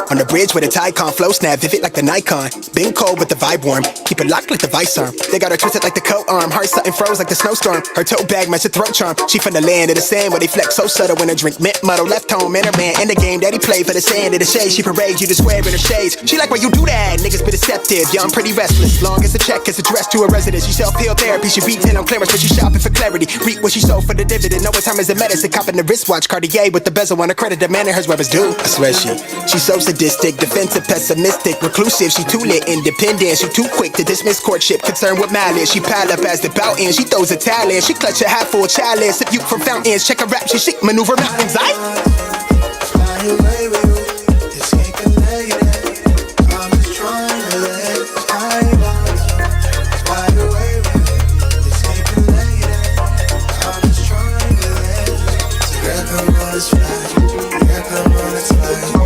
On the bridge where the tide can't flow, snap vivid like the Nikon. Been cold with the vibe warm, keep it locked like the vice arm. They got her twisted like the coat arm, heart something froze like the snowstorm. Her tote bag match a throat charm. She from the land of the sand where they flex so subtle when her drink mint muddle. Left home and her man in the game that he played for the sand of the shade. She parades you to square in her shades. She like why you do that, niggas be deceptive. Young pretty restless, long as a check is addressed to a residence. She self-heal therapy, she beat 10 on clearance, but she shopping for clarity. Reap what she sold for the dividend. Know what time is a medicine, copping the wristwatch Cartier with the bezel on her credit. Demanding hers where it's due. I swear she's so sadistic, defensive, pessimistic, reclusive. She too lit, independent. She too quick to dismiss courtship, concerned with malice. She pile up as the bout ends. She throws a talent. She clutch a half full chalice. Sip you from fountains. Check her rap. She chic, maneuver mountains. Fly away with you. Escape the negative. I'm just trying to let fly away with you. Escape the negative. I'm just trying to let girl, come on, let's fly. Girl, come on, let's fly.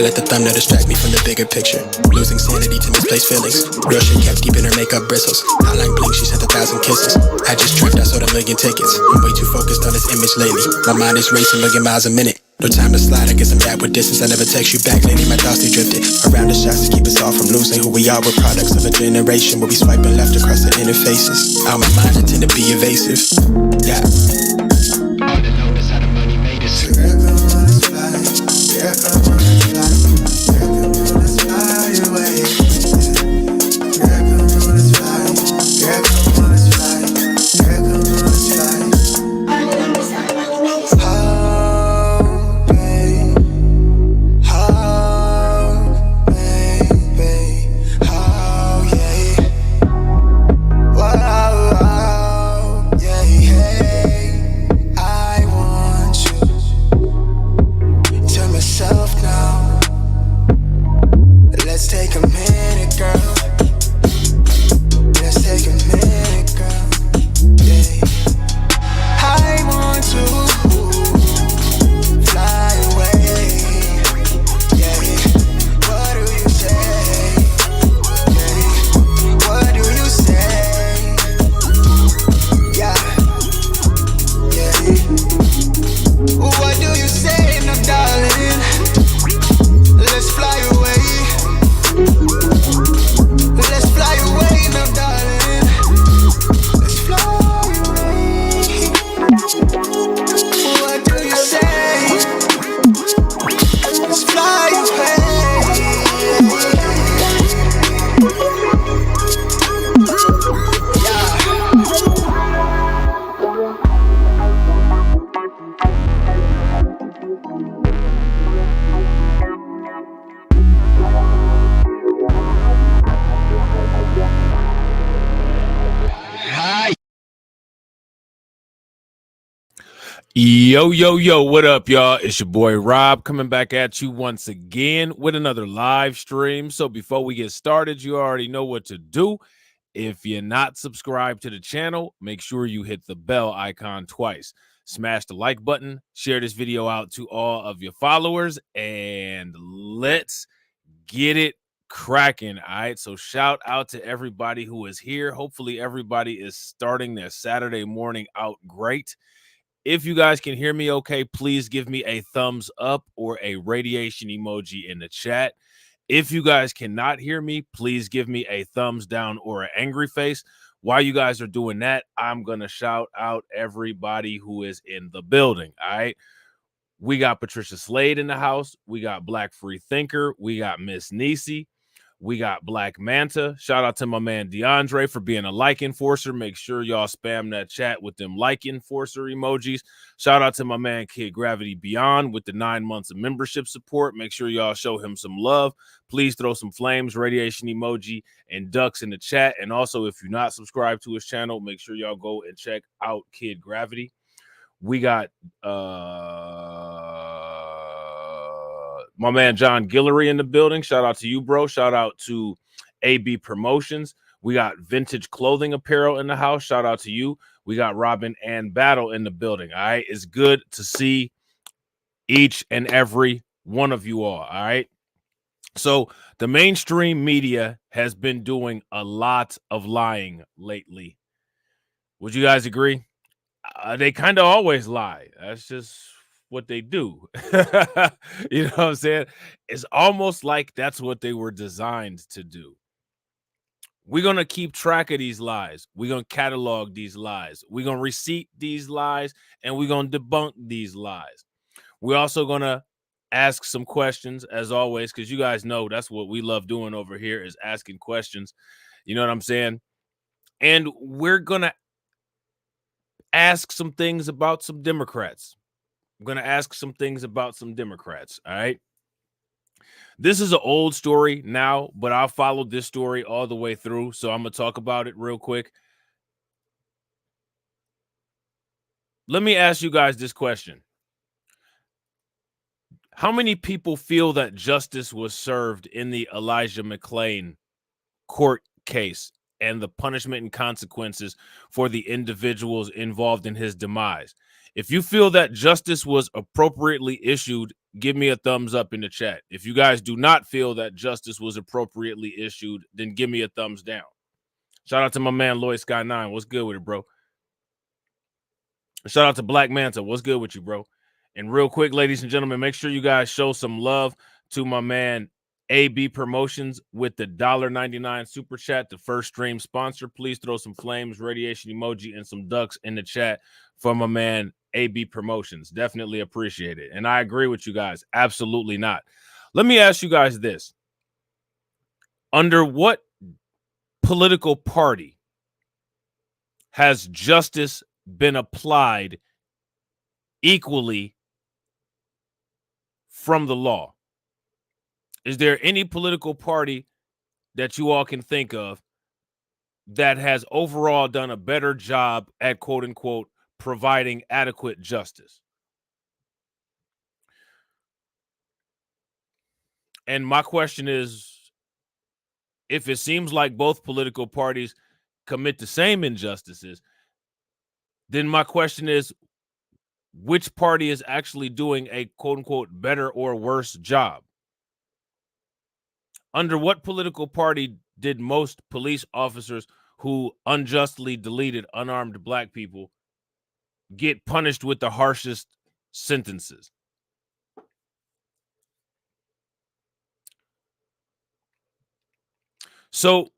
I let the thumbnail distract me from the bigger picture. Losing sanity to misplaced feelings. Real shit kept keeping her makeup bristles. Hotline blink, she sent 1,000 kisses. I just tripped, I sold 1 million tickets. I'm way too focused on this image lately. My mind is racing, million miles a minute. No time to slide, I guess I'm bad with distance. I never text you back, lady, my thoughts they drifted around the shots to keep us all from losing who we are. We're products of a generation where we swiping left across the interfaces. Out my mind, I tend to be evasive. Yeah. All to know is how the money made us. Girl, come on, let's fly. Girl, come on, let's fly. Girl, come on, let's fly away. Girl, come on, let's fly. Girl, come on, let's fly. Girl, come on, let's fly. Yo, yo, yo, what up, y'all? It's your boy Rob coming back at you once again with another live stream. So, before we get started, you already know what to do. If you're not subscribed to the channel, make sure you hit the bell icon twice. Smash the like button, share this video out to all of your followers, and let's get it cracking. All right. So, shout out to everybody who is here. Hopefully, everybody is starting their Saturday morning out great. If you guys can hear me okay, please give me a thumbs up or a radiation emoji in the chat. If you guys cannot hear me, please give me a thumbs down or an angry face. While you guys are doing that, I'm going to shout out everybody who is in the building. All right. We got Patricia Slade in the house. We got Black Free Thinker. We got Miss Nisi. We got Black Manta. Shout out to my man DeAndre for being a like enforcer. Make sure y'all spam that chat with them like enforcer emojis. Shout out to my man Kid Gravity Beyond with the 9 months of membership support. Make sure y'all show him some love. Please throw some flames, radiation emoji, and ducks in the chat. And also, if you're not subscribed to his channel, make sure y'all go and check out Kid Gravity. We got my man John Guillory in the building. Shout out to you, bro. Shout out to AB Promotions. We got Vintage Clothing Apparel in the house. Shout out to you. We got Robin and Battle in the building. All right. It's good to see each and every one of you all. All right. So the mainstream media has been doing a lot of lying lately. Would you guys agree? They kind of always lie. That's just what they do. You know what I'm saying? It's almost like that's what they were designed to do. We're going to keep track of these lies. We're going to catalog these lies. We're going to receipt these lies, and we're going to debunk these lies. We're also going to ask some questions, as always, because you guys know that's what we love doing over here is asking questions. You know what I'm saying? And we're going to ask some things about some Democrats. I'm going to ask some things about some Democrats. All right. This is an old story now, but I followed this story all the way through. So I'm going to talk about it real quick. Let me ask you guys this question. How many people feel that justice was served in the Elijah McClain court case and the punishment and consequences for the individuals involved in his demise? If you feel that justice was appropriately issued, give me a thumbs up in the chat. If you guys do not feel that justice was appropriately issued, then give me a thumbs down. Shout out to my man Lloyd Sky 9. What's good with it, bro? Shout out to Black Manta. What's good with you, bro? And real quick, ladies and gentlemen, make sure you guys show some love to my man AB Promotions with the $1.99 super chat, the first stream sponsor. Please throw some flames, radiation emoji, and some ducks in the chat for my man AB Promotions. Definitely appreciate it. And I agree with you guys. Absolutely not. Let me ask you guys this. Under what political party has justice been applied equally from the law? Is there any political party that you all can think of that has overall done a better job at quote unquote providing adequate justice? And my question is, if it seems like both political parties commit the same injustices, then my question is, which party is actually doing a quote unquote better or worse job? Under what political party did most police officers who unjustly deleted unarmed black people get punished with the harshest sentences? So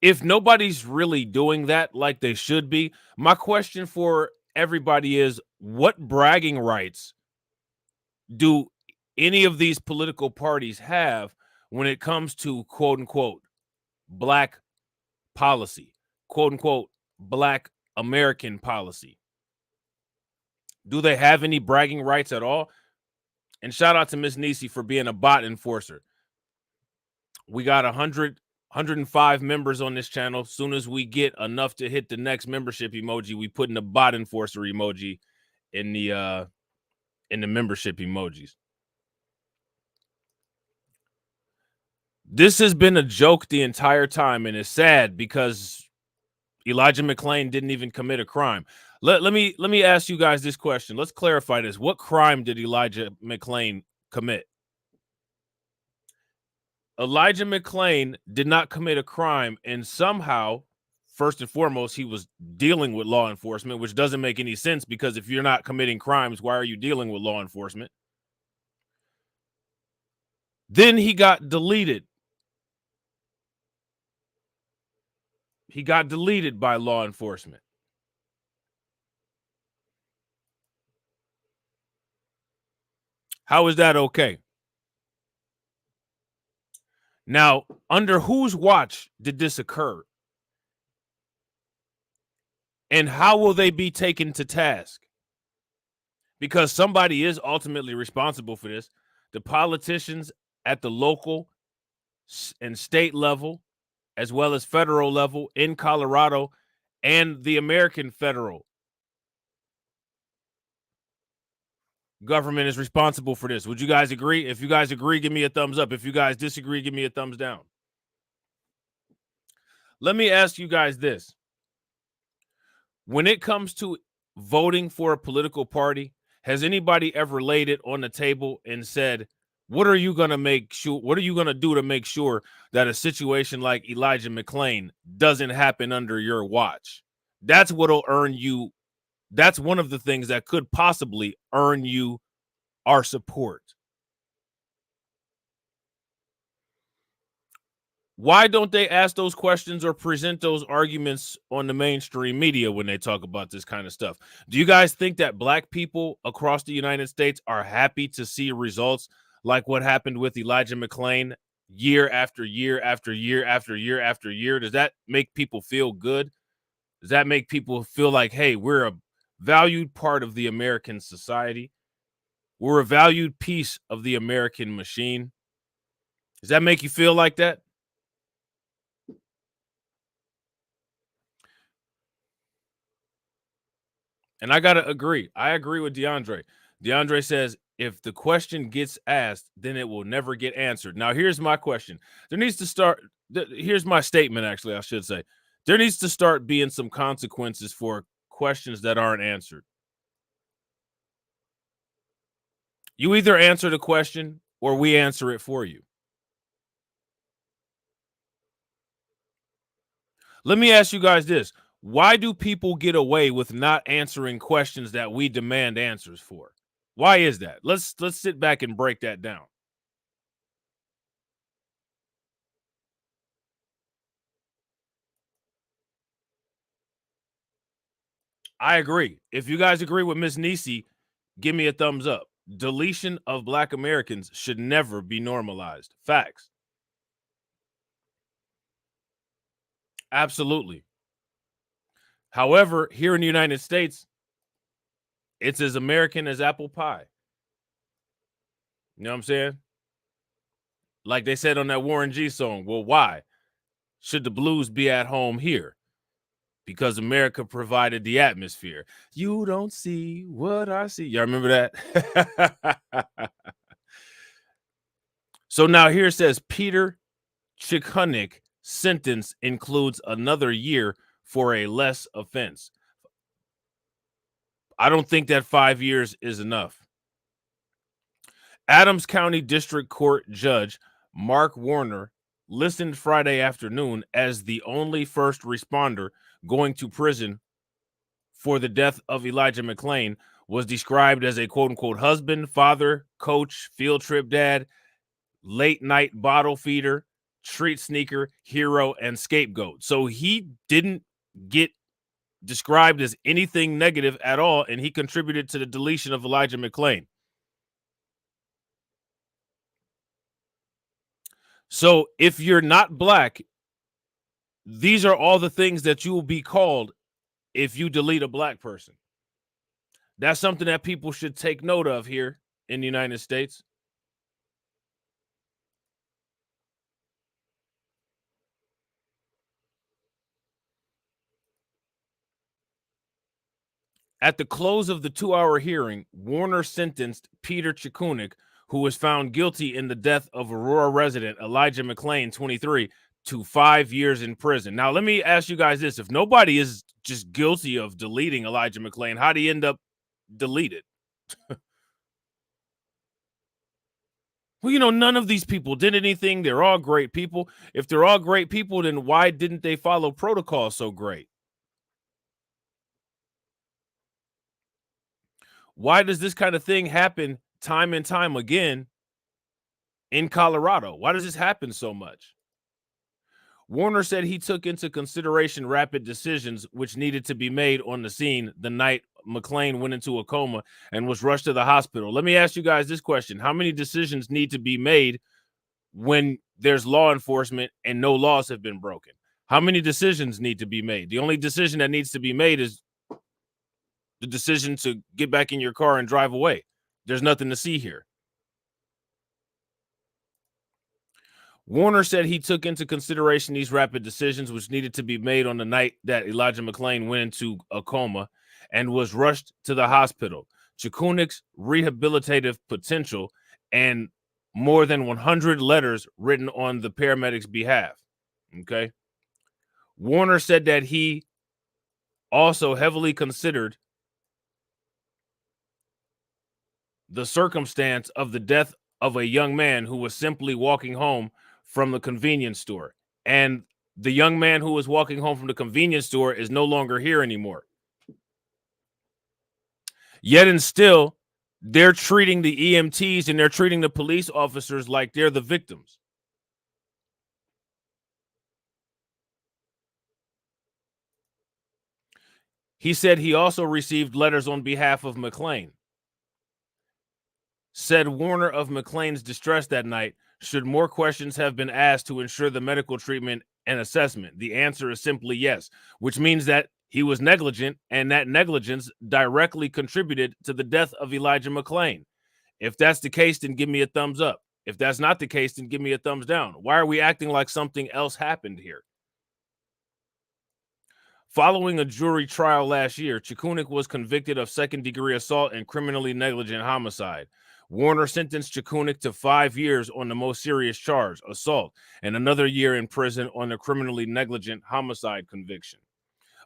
if nobody's really doing that like they should be, my question for everybody is, what bragging rights do any of these political parties have when it comes to quote unquote black policy, quote unquote black American policy? Do they have any bragging rights at all? And shout out to Miss Nisi for being a bot enforcer. We got 100 105 members on this channel. As soon as we get enough to hit the next membership emoji, we put in the bot enforcer emoji in the membership emojis. This has been a joke the entire time, and it's sad because Elijah McClain didn't even commit a crime. Let me ask you guys this question. Let's clarify this. What crime did Elijah McClain commit? Elijah McClain did not commit a crime, and somehow, first and foremost, he was dealing with law enforcement, which doesn't make any sense because if you're not committing crimes, why are you dealing with law enforcement? Then he got deleted. He got deleted by law enforcement. How is that okay? Now, under whose watch did this occur? And how will they be taken to task? Because somebody is ultimately responsible for this. The politicians at the local and state level, as well as federal level in Colorado, and the American federal government is responsible for this. Would you guys agree? If you guys agree, give me a thumbs up. If you guys disagree, give me a thumbs down. Let me ask you guys this. When it comes to voting for a political party, has anybody ever laid it on the table and said, what are you going to make sure? What are you going to do to make sure that a situation like Elijah McClain doesn't happen under your watch? That's what'll earn you. That's one of the things that could possibly earn you our support. Why don't they ask those questions or present those arguments on the mainstream media when they talk about this kind of stuff? Do you guys think that black people across the United States are happy to see results like what happened with Elijah McClain year after year after year after year after year? Does that make people feel good? Does that make people feel like, hey, we're a valued part of the American society? We're a valued piece of the American machine? Does that make you feel like that? And I got to agree. I agree with DeAndre. DeAndre says, if the question gets asked, then it will never get answered. Now, here's my question. There needs to start. Here's my statement, actually, I should say. There needs to start being some consequences for questions that aren't answered. You either answer the question or we answer it for you. Let me ask you guys this. Why do people get away with not answering questions that we demand answers for? Why is that? Let's sit back and break that down. I agree. If you guys agree with Miss Nisi, give me a thumbs up. Deletion of Black Americans should never be normalized. Facts. Absolutely. However, here in the United States, it's as American as apple pie. You know what I'm saying? Like they said on that Warren G song. Well, why should the blues be at home here? Because America provided the atmosphere. You don't see what I see. Y'all remember that? So now here it says Peter Chikunnik sentence includes another year for a less offense. I don't think that 5 years is enough. Adams County District Court Judge Mark Warner listened Friday afternoon as the only first responder going to prison for the death of Elijah McClain was described as a quote-unquote husband, father, coach, field trip dad, late night bottle feeder, treat sneaker, hero, and scapegoat. So he didn't get described as anything negative at all, and he contributed to the deletion of Elijah McClain. So if you're not black, these are all the things that you will be called if you delete a black person. That's something that people should take note of here in the United States. At the close of the 2-hour hearing, Warner sentenced Peter Chikunik, who was found guilty in the death of Aurora resident Elijah McClain, 23, to 5 years in prison. Now, let me ask you guys this. If nobody is just guilty of deleting Elijah McClain, how do you end up deleted? Well, none of these people did anything. They're all great people. If they're all great people, then why didn't they follow protocol so great? Why does this kind of thing happen time and time again in Colorado? Why does this happen so much? Warner said he took into consideration rapid decisions which needed to be made on the scene the night McClain went into a coma and was rushed to the hospital. Let me ask you guys this question. How many decisions need to be made when there's law enforcement and no laws have been broken? How many decisions need to be made? The only decision that needs to be made is the decision to get back in your car and drive away. There's nothing to see here. Warner said he took into consideration these rapid decisions which needed to be made on the night that Elijah McClain went into a coma and was rushed to the hospital. Chikunik's rehabilitative potential and more than 100 letters written on the paramedics' behalf. Okay. Warner said that he also heavily considered the circumstance of the death of a young man who was simply walking home from the convenience store. And the young man who was walking home from the convenience store is no longer here anymore. Yet and still, they're treating the EMTs and they're treating the police officers like they're the victims. He said he also received letters on behalf of McClain. Said Warner of McClain's distress that night, should more questions have been asked to ensure the medical treatment and assessment? The answer is simply yes, which means that he was negligent and that negligence directly contributed to the death of Elijah McClain. If that's the case, then give me a thumbs up. If that's not the case, then give me a thumbs down. Why are we acting like something else happened here? Following a jury trial last year, Chikunik was convicted of second-degree assault and criminally negligent homicide. Warner sentenced Chikunik to 5 years on the most serious charge, assault, and another year in prison on the criminally negligent homicide conviction.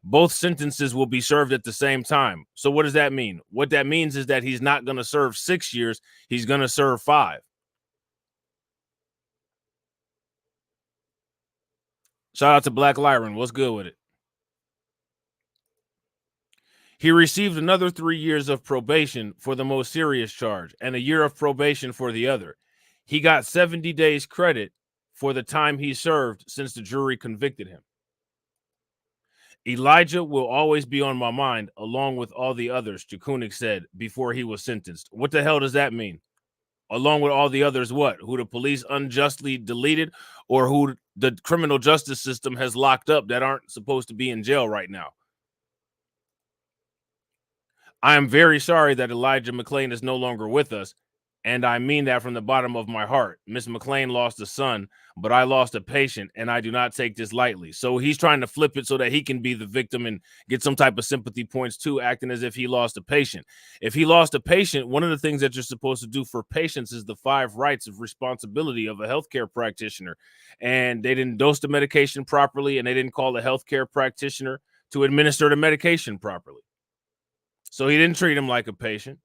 Both sentences will be served at the same time. So what does that mean? What that means is that he's not going to serve 6 years. He's going to serve 5. Shout out to Black Lyron. What's good with it? He received another 3 years of probation for the most serious charge and a year of probation for the other. He got 70 days credit for the time he served since the jury convicted him. Elijah will always be on my mind along with all the others, Chikunik said before he was sentenced. What the hell does that mean? Along with all the others, what? Who the police unjustly deleted or who the criminal justice system has locked up that aren't supposed to be in jail right now? I am very sorry that Elijah McClain is no longer with us, and I mean that from the bottom of my heart. Miss McClain lost a son, but I lost a patient, and I do not take this lightly. So he's trying to flip it so that he can be the victim and get some type of sympathy points too, acting as if he lost a patient. If he lost a patient, one of the things that you're supposed to do for patients is the 5 rights of responsibility of a healthcare practitioner. And they didn't dose the medication properly, and they didn't call a healthcare practitioner to administer the medication properly. So he didn't treat him like a patient.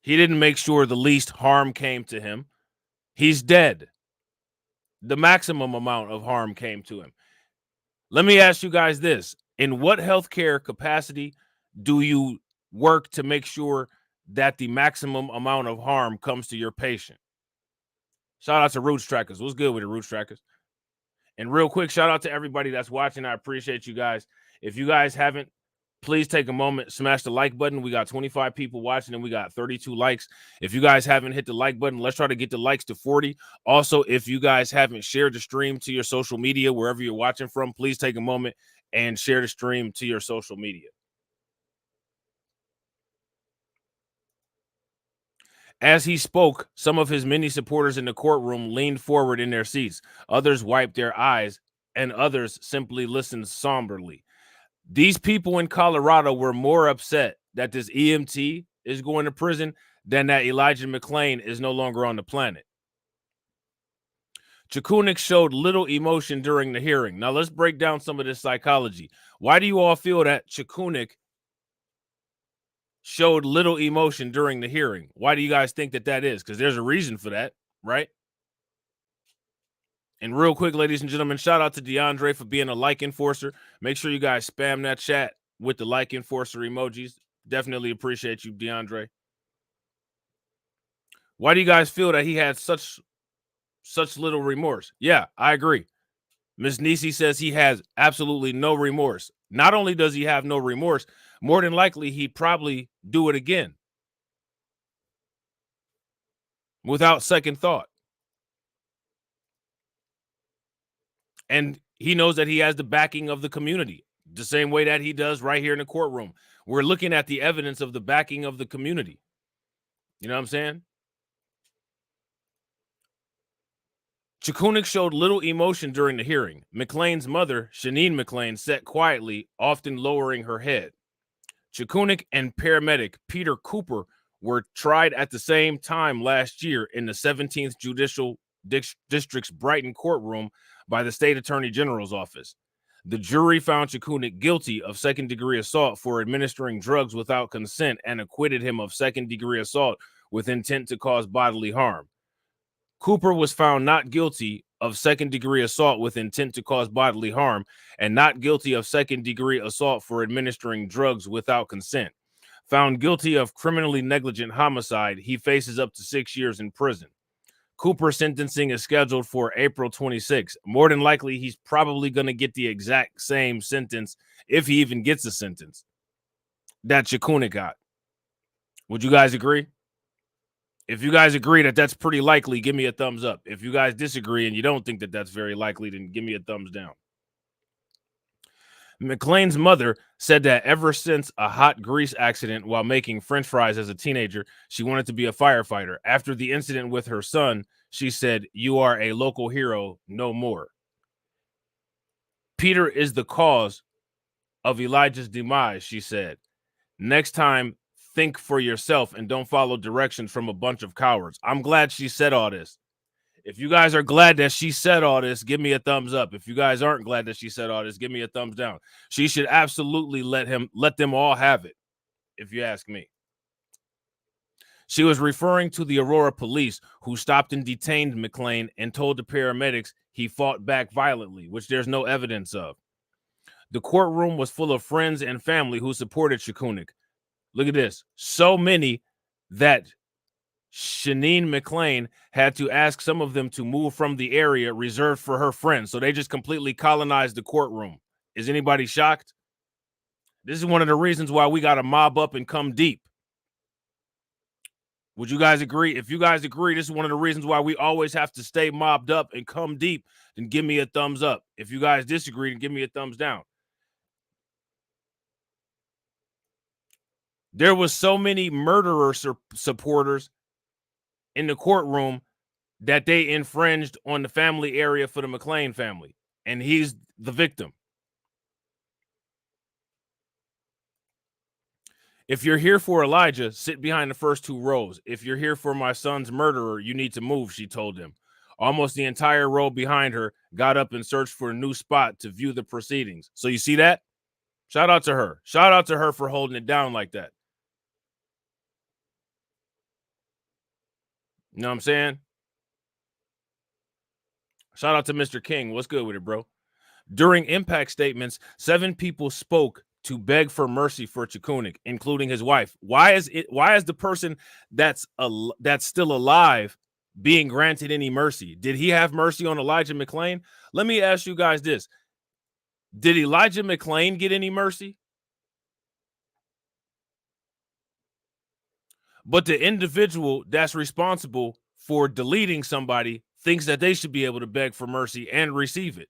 He didn't make sure the least harm came to him. He's dead. The maximum amount of harm came to him. Let me ask you guys this. In what healthcare capacity do you work to make sure that the maximum amount of harm comes to your patient? Shout out to Roots Trackers. What's good with it, Roots Trackers? And real quick, shout out to everybody that's watching. I appreciate you guys. If you guys haven't, please take a moment, smash the like button. We got 25 people watching and we got 32 likes. If you guys haven't hit the like button, let's try to get the likes to 40. Also, if you guys haven't shared the stream to your social media, wherever you're watching from, please take a moment and share the stream to your social media. As he spoke, some of his many supporters in the courtroom leaned forward in their seats. Others wiped their eyes and others simply listened somberly. These people in Colorado were more upset that this EMT is going to prison than that Elijah McClain is no longer on the planet. Chakunik showed little emotion during the hearing. Now let's break down some of this psychology. Why do you all feel that Chakunik showed little emotion during the hearing? Why do you guys think that is? Because there's a reason for that, right? And real quick, ladies and gentlemen, shout out to DeAndre for being a like enforcer. Make sure you guys spam that chat with the like enforcer emojis. Definitely appreciate you, DeAndre. Why do you guys feel that he had such little remorse? Yeah, I agree. Ms. Nisi says he has absolutely no remorse. Not only does he have no remorse, more than likely he'd probably do it again without second thought. And he knows that he has the backing of the community, the same way that he does right here in the courtroom. We're looking at the evidence of the backing of the community. You know what I'm saying? Chakunik showed little emotion during the hearing. McClain's mother, Shanine McClain, sat quietly, often lowering her head. Chakunik and paramedic Peter Cooper were tried at the same time last year in the 17th Judicial District's Brighton courtroom by the state attorney general's office. The jury found Chakunik guilty of second-degree assault for administering drugs without consent and acquitted him of second-degree assault with intent to cause bodily harm. Cooper was found not guilty of second-degree assault with intent to cause bodily harm and not guilty of second-degree assault for administering drugs without consent. Found guilty of criminally negligent homicide, he faces up to 6 years in prison. Cooper's sentencing is scheduled for April 26. More than likely, he's probably going to get the exact same sentence, if he even gets a sentence, that Chakunik got. Would you guys agree? If you guys agree that that's pretty likely, give me a thumbs up. If you guys disagree and you don't think that that's very likely, then give me a thumbs down. McClain's mother said that ever since a hot grease accident while making French fries as a teenager, she wanted to be a firefighter. After the incident with her son, she said, "You are a local hero, no more." Peter is the cause of Elijah's demise, she said. Next time, think for yourself and don't follow directions from a bunch of cowards. I'm glad she said all this. If you guys are glad that she said all this, give me a thumbs up. If you guys aren't glad that she said all this, give me a thumbs down. She should absolutely let them all have it, if you ask me. She was referring to the Aurora police who stopped and detained McClain and told the paramedics he fought back violently, which there's no evidence of. The courtroom was full of friends and family who supported Chakunik. Look at this. So many that Shanine McClain had to ask some of them to move from the area reserved for her friends. So they just completely colonized the courtroom. Is anybody shocked? This is one of the reasons why we got to mob up and come deep. Would you guys agree? If you guys agree, this is one of the reasons why we always have to stay mobbed up and come deep, then give me a thumbs up. If you guys disagree, then give me a thumbs down. There was so many murderer supporters in the courtroom that they infringed on the family area for the McClain family, and he's the victim. If you're here for Elijah, sit behind the first two rows. If you're here for my son's murderer, you need to move, she told him. Almost the entire row behind her got up and searched for a new spot to view the proceedings. So you see that? Shout out to her. Shout out to her for holding it down like that. You know what I'm saying? Shout out to Mr. King. What's good with it, bro? During impact statements, 7 people spoke to beg for mercy for Chakunik, including his wife. Why is the person that's still alive being granted any mercy? Did he have mercy on Elijah McClain? Let me ask you guys this. Did Elijah McClain get any mercy? But the individual that's responsible for deleting somebody thinks that they should be able to beg for mercy and receive it.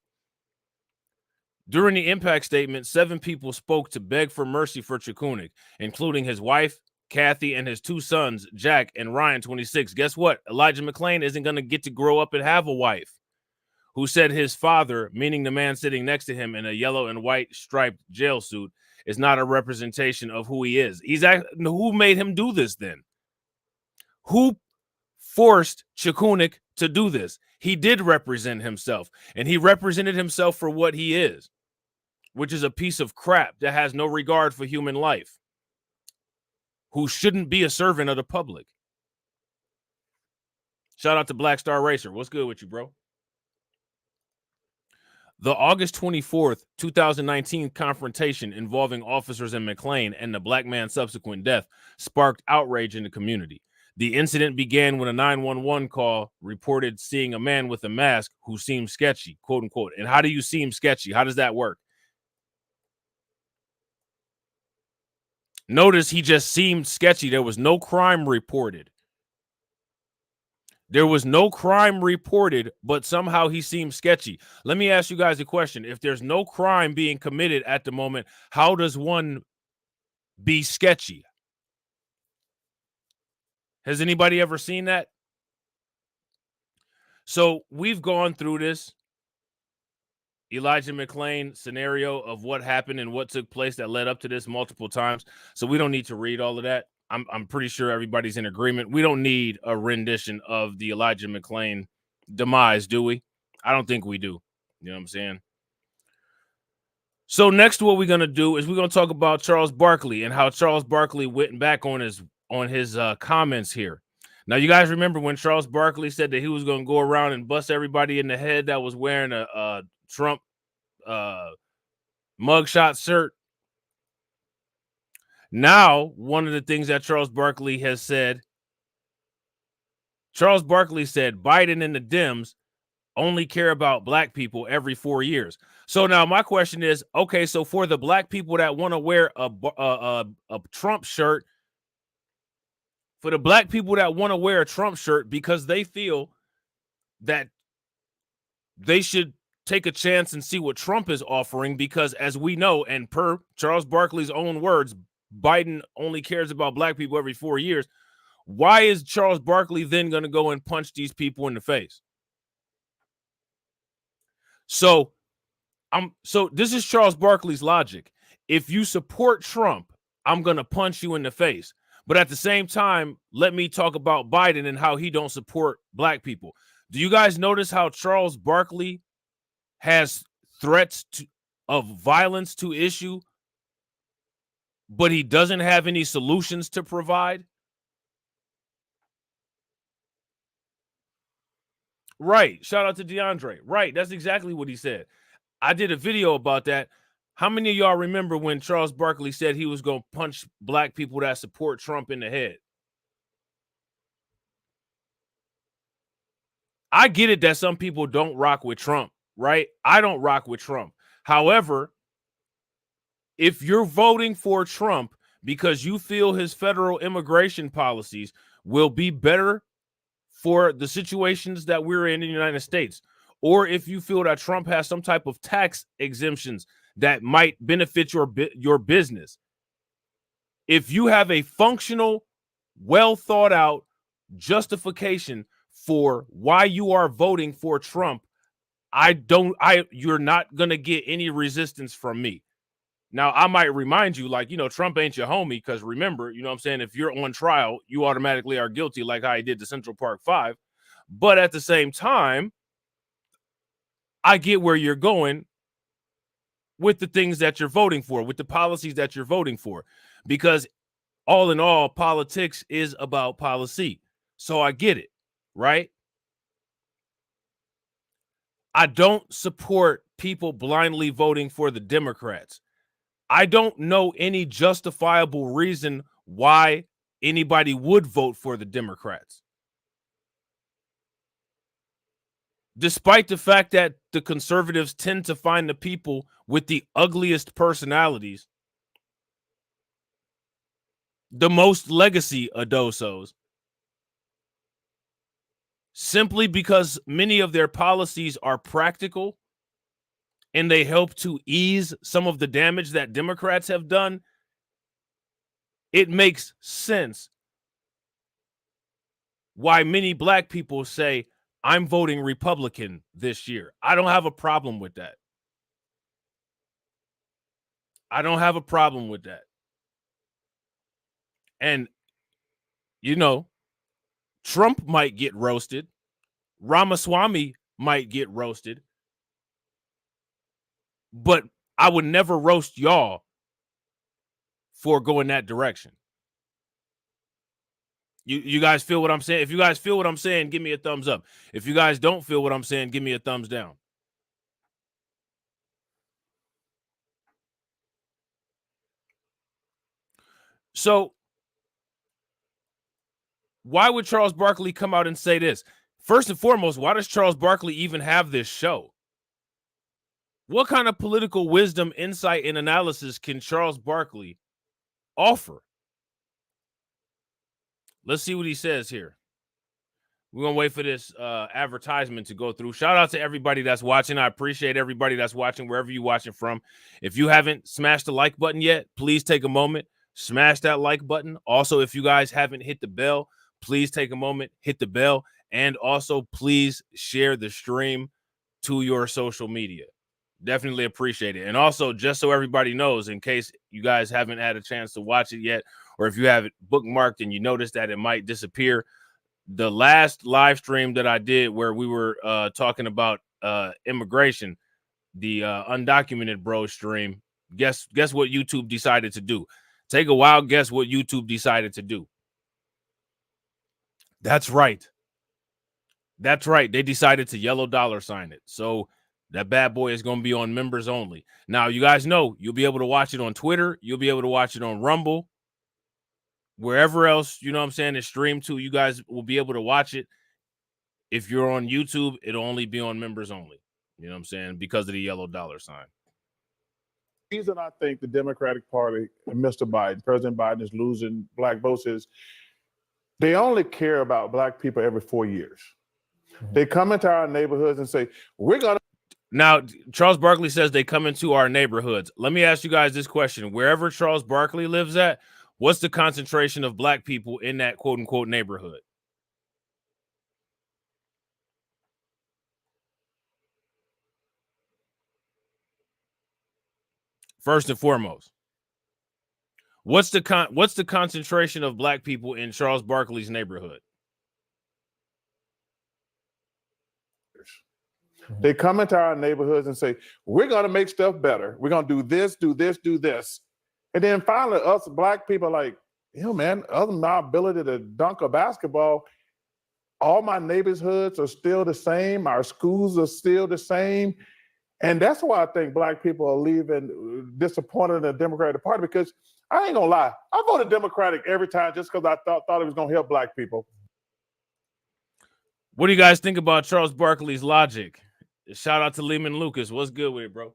During the impact statement, 7 people spoke to beg for mercy for Chakunik, including his wife, Kathy, and his 2 sons, Jack and Ryan, 26. Guess what? Elijah McClain isn't going to get to grow up and have a wife. who said his father, meaning the man sitting next to him in a yellow and white striped jail suit, is not a representation of who he is. Who made him do this then? Who forced Chikunik to do this? He did represent himself, and he represented himself for what he is, which is a piece of crap that has no regard for human life, who shouldn't be a servant of the public. Shout out to Black Star Racer. What's good with you, bro? The August 24th, 2019 confrontation involving officers in McLean and the black man's subsequent death sparked outrage in the community. The incident began when a 911 call reported seeing a man with a mask who seemed sketchy, quote unquote. And how do you seem sketchy? How does that work? Notice he just seemed sketchy. There was no crime reported. There was no crime reported, but somehow he seems sketchy. Let me ask you guys a question. If there's no crime being committed at the moment, how does one be sketchy? Has anybody ever seen that? So we've gone through this Elijah McClain scenario of what happened and what took place that led up to this multiple times. So we don't need to read all of that. I'm pretty sure everybody's in agreement. We don't need a rendition of the Elijah McClain demise, do we? I don't think we do. You know what I'm saying? So next, what we're going to do is we're going to talk about Charles Barkley and how Charles Barkley went back on his comments here. Now, you guys remember when Charles Barkley said that he was going to go around and bust everybody in the head that was wearing a Trump mugshot shirt? Now, one of the things that Charles Barkley has said, Charles Barkley said Biden and the Dems only care about black people every 4 years. So now my question is, okay, so for the black people that want to wear a Trump shirt, for the black people that want to wear a Trump shirt because they feel that they should take a chance and see what Trump is offering, because as we know, and per Charles Barkley's own words, Biden only cares about black people every 4 years. Why is Charles Barkley then going to go and punch these people in the face? So this is Charles Barkley's logic. If you support Trump, I'm going to punch you in the face. But at the same time, let me talk about Biden and how he don't support black people. Do you guys notice how Charles Barkley has threats of violence to issue, but he doesn't have any solutions to provide? Right. Shout out to DeAndre. Right. That's exactly what he said. I did a video about that. How many of y'all remember when Charles Barkley said he was going to punch black people that support Trump in the head? I get it that some people don't rock with Trump, right? I don't rock with Trump. However, if you're voting for Trump because you feel his federal immigration policies will be better for the situations that we're in the United States, or if you feel that Trump has some type of tax exemptions that might benefit your business, if you have a functional, well thought out justification for why you are voting for Trump, you're not going to get any resistance from me. Now, I might remind you, like, Trump ain't your homie, because remember, what I'm saying, if you're on trial, you automatically are guilty, like how he did the Central Park 5. But at the same time, I get where you're going with the things that you're voting for, with the policies that you're voting for, because all in all, politics is about policy. So I get it, right? I don't support people blindly voting for the Democrats. I don't know any justifiable reason why anybody would vote for the Democrats, despite the fact that the conservatives tend to find the people with the ugliest personalities, the most legacy adosos, simply because many of their policies are practical and they help to ease some of the damage that Democrats have done. It makes sense why many black people say, I'm voting Republican this year. I don't have a problem with that. I don't have a problem with that. And, you know, Trump might get roasted. Ramaswamy might get roasted. But I would never roast y'all for going that direction. You guys feel what I'm saying? If you guys feel what I'm saying, give me a thumbs up. If you guys don't feel what I'm saying, give me a thumbs down. So why would Charles Barkley come out and say this? First and foremost, why does Charles Barkley even have this show? What kind of political wisdom, insight, and analysis can Charles Barkley offer? Let's see what he says here. We're going to wait for this advertisement to go through. Shout out to everybody that's watching. I appreciate everybody that's watching wherever you're watching from. If you haven't smashed the like button yet, please take a moment, smash that like button. Also, if you guys haven't hit the bell, please take a moment, hit the bell, and also please share the stream to your social media. Definitely appreciate it. And also, just so everybody knows, in case you guys haven't had a chance to watch it yet, or if you have it bookmarked and you notice that it might disappear, the last live stream that I did where we were talking about immigration, the undocumented bro stream, guess what YouTube decided to do? Take a wild guess what YouTube decided to do. That's right. That's right. They decided to yellow dollar sign it. So that bad boy is going to be on members only. Now, you guys know you'll be able to watch it on Twitter. You'll be able to watch it on Rumble. Wherever else, you know what I'm saying, it's streamed to, you guys will be able to watch it. If you're on YouTube, it'll only be on members only. You know what I'm saying? Because of the yellow dollar sign. The reason I think the Democratic Party and Mr. Biden, President Biden, is losing black votes is they only care about black people every 4 years. They come into our neighborhoods and say, we're going to. Now, Charles Barkley says they come into our neighborhoods. Let me ask you guys this question. Wherever Charles Barkley lives at, what's the concentration of black people in that quote unquote neighborhood? First and foremost, what's the concentration of black people in Charles Barkley's neighborhood? They come into our neighborhoods and say, we're going to make stuff better. We're going to do this, do this, do this. And then finally, us black people are like, man, other than my ability to dunk a basketball, all my neighborhoods are still the same. Our schools are still the same. And that's why I think black people are leaving disappointed in the Democratic Party, because I ain't going to lie. I voted Democratic every time just because I thought it was going to help black people. What do you guys think about Charles Barkley's logic? Shout out to Lehman Lucas. What's good with it, bro?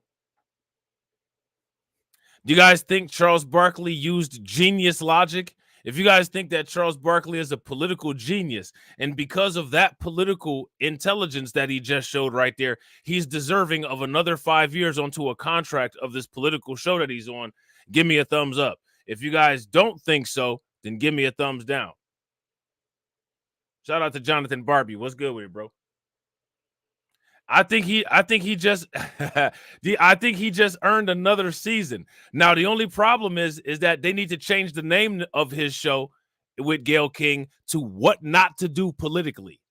Do you guys think Charles Barkley used genius logic? If you guys think that Charles Barkley is a political genius, and because of that political intelligence that he just showed right there, he's deserving of another 5 years onto a contract of this political show that he's on, give me a thumbs up. If you guys don't think so, then give me a thumbs down. Shout out to Jonathan Barbie. What's good with it, bro? I think he just earned another season. Now, the only problem is that they need to change the name of his show with Gayle King to What Not to Do Politically.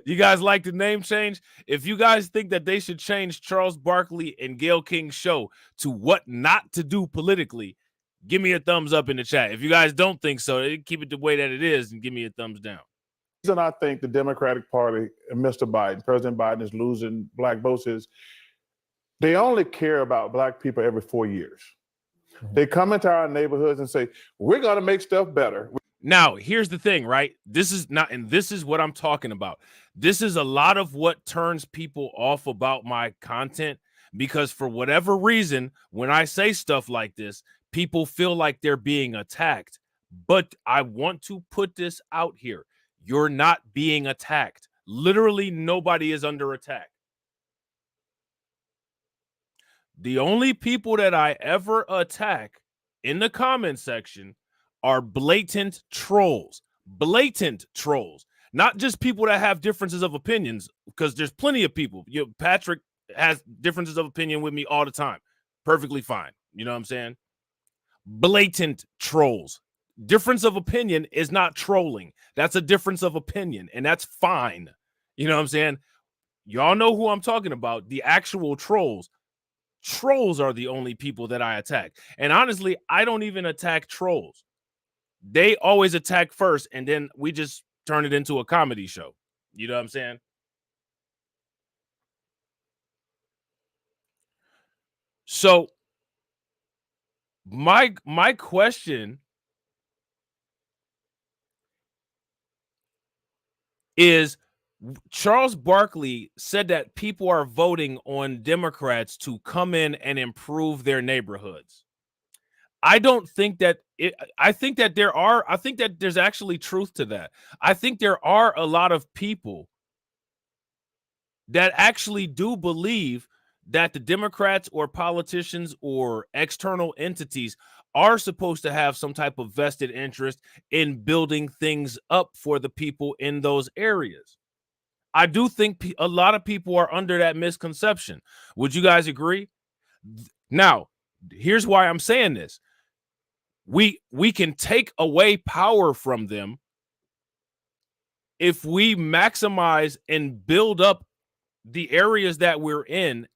You guys like the name change? If you guys think that they should change Charles Barkley and Gayle King's show to What Not to Do Politically, give me a thumbs up in the chat. If you guys don't think so, keep it the way that it is and give me a thumbs down. The reason I think the Democratic Party and Mr. Biden, President Biden, is losing black votes is they only care about black people every 4 years. They come into our neighborhoods and say, we're going to make stuff better. Now, here's the thing, right? This is what I'm talking about. This is a lot of what turns people off about my content, because for whatever reason, when I say stuff like this, people feel like they're being attacked. But I want to put this out here. You're not being attacked. Literally, nobody is under attack. The only people that I ever attack in the comment section are blatant trolls. blatant trolls, not just people that have differences of opinions, because there's plenty of people. Patrick has differences of opinion with me all the time. Perfectly fine. You know what I'm saying? Blatant trolls. Difference of opinion is not trolling. That's a difference of opinion, and that's fine. You know what I'm saying? Y'all know who I'm talking about. The actual trolls. Trolls are the only people that I attack. And honestly, I don't even attack trolls. They always attack first, and then we just turn it into a comedy show. You know what I'm saying? So my question is, Charles Barkley said that people are voting on Democrats to come in and improve their neighborhoods. I don't think that I think that there's actually truth to that. I think there are a lot of people that actually do believe that the Democrats or politicians or external entities are supposed to have some type of vested interest in building things up for the people in those areas. I do think a lot of people are under that misconception. Would you guys agree? Now, here's why I'm saying this. We can take away power from them if we maximize and build up the areas that we're in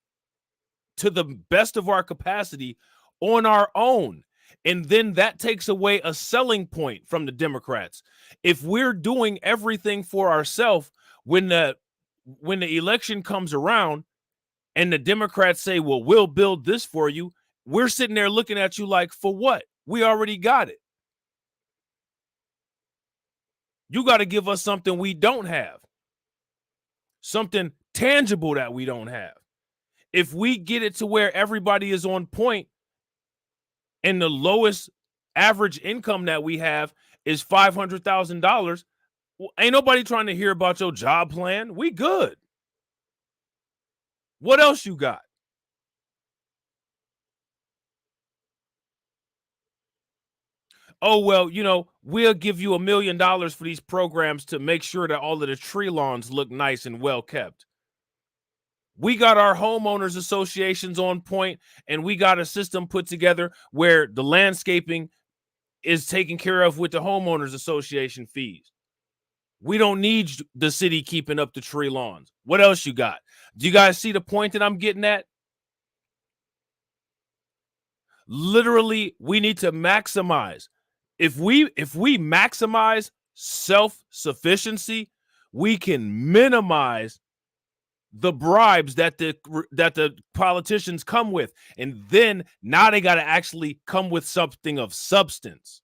to the best of our capacity on our own. And then that takes away a selling point from the Democrats. If we're doing everything for ourselves, when the election comes around and the Democrats say, well, we'll build this for you, we're sitting there looking at you like, for what? We already got it. You got to give us something we don't have, something tangible that we don't have. If we get it to where everybody is on point and the lowest average income that we have is $500,000, well, ain't nobody trying to hear about your job plan. We good. What else you got? Oh, well, we'll give you $1 million for these programs to make sure that all of the tree lawns look nice and well kept. We got our homeowners associations on point, and we got a system put together where the landscaping is taken care of with the homeowners association fees. We don't need the city keeping up the tree lawns. What else you got? Do you guys see the point that I'm getting at? Literally, we need to maximize. If we maximize self-sufficiency, we can minimize the bribes that the politicians come with. And then now they got to actually come with something of substance.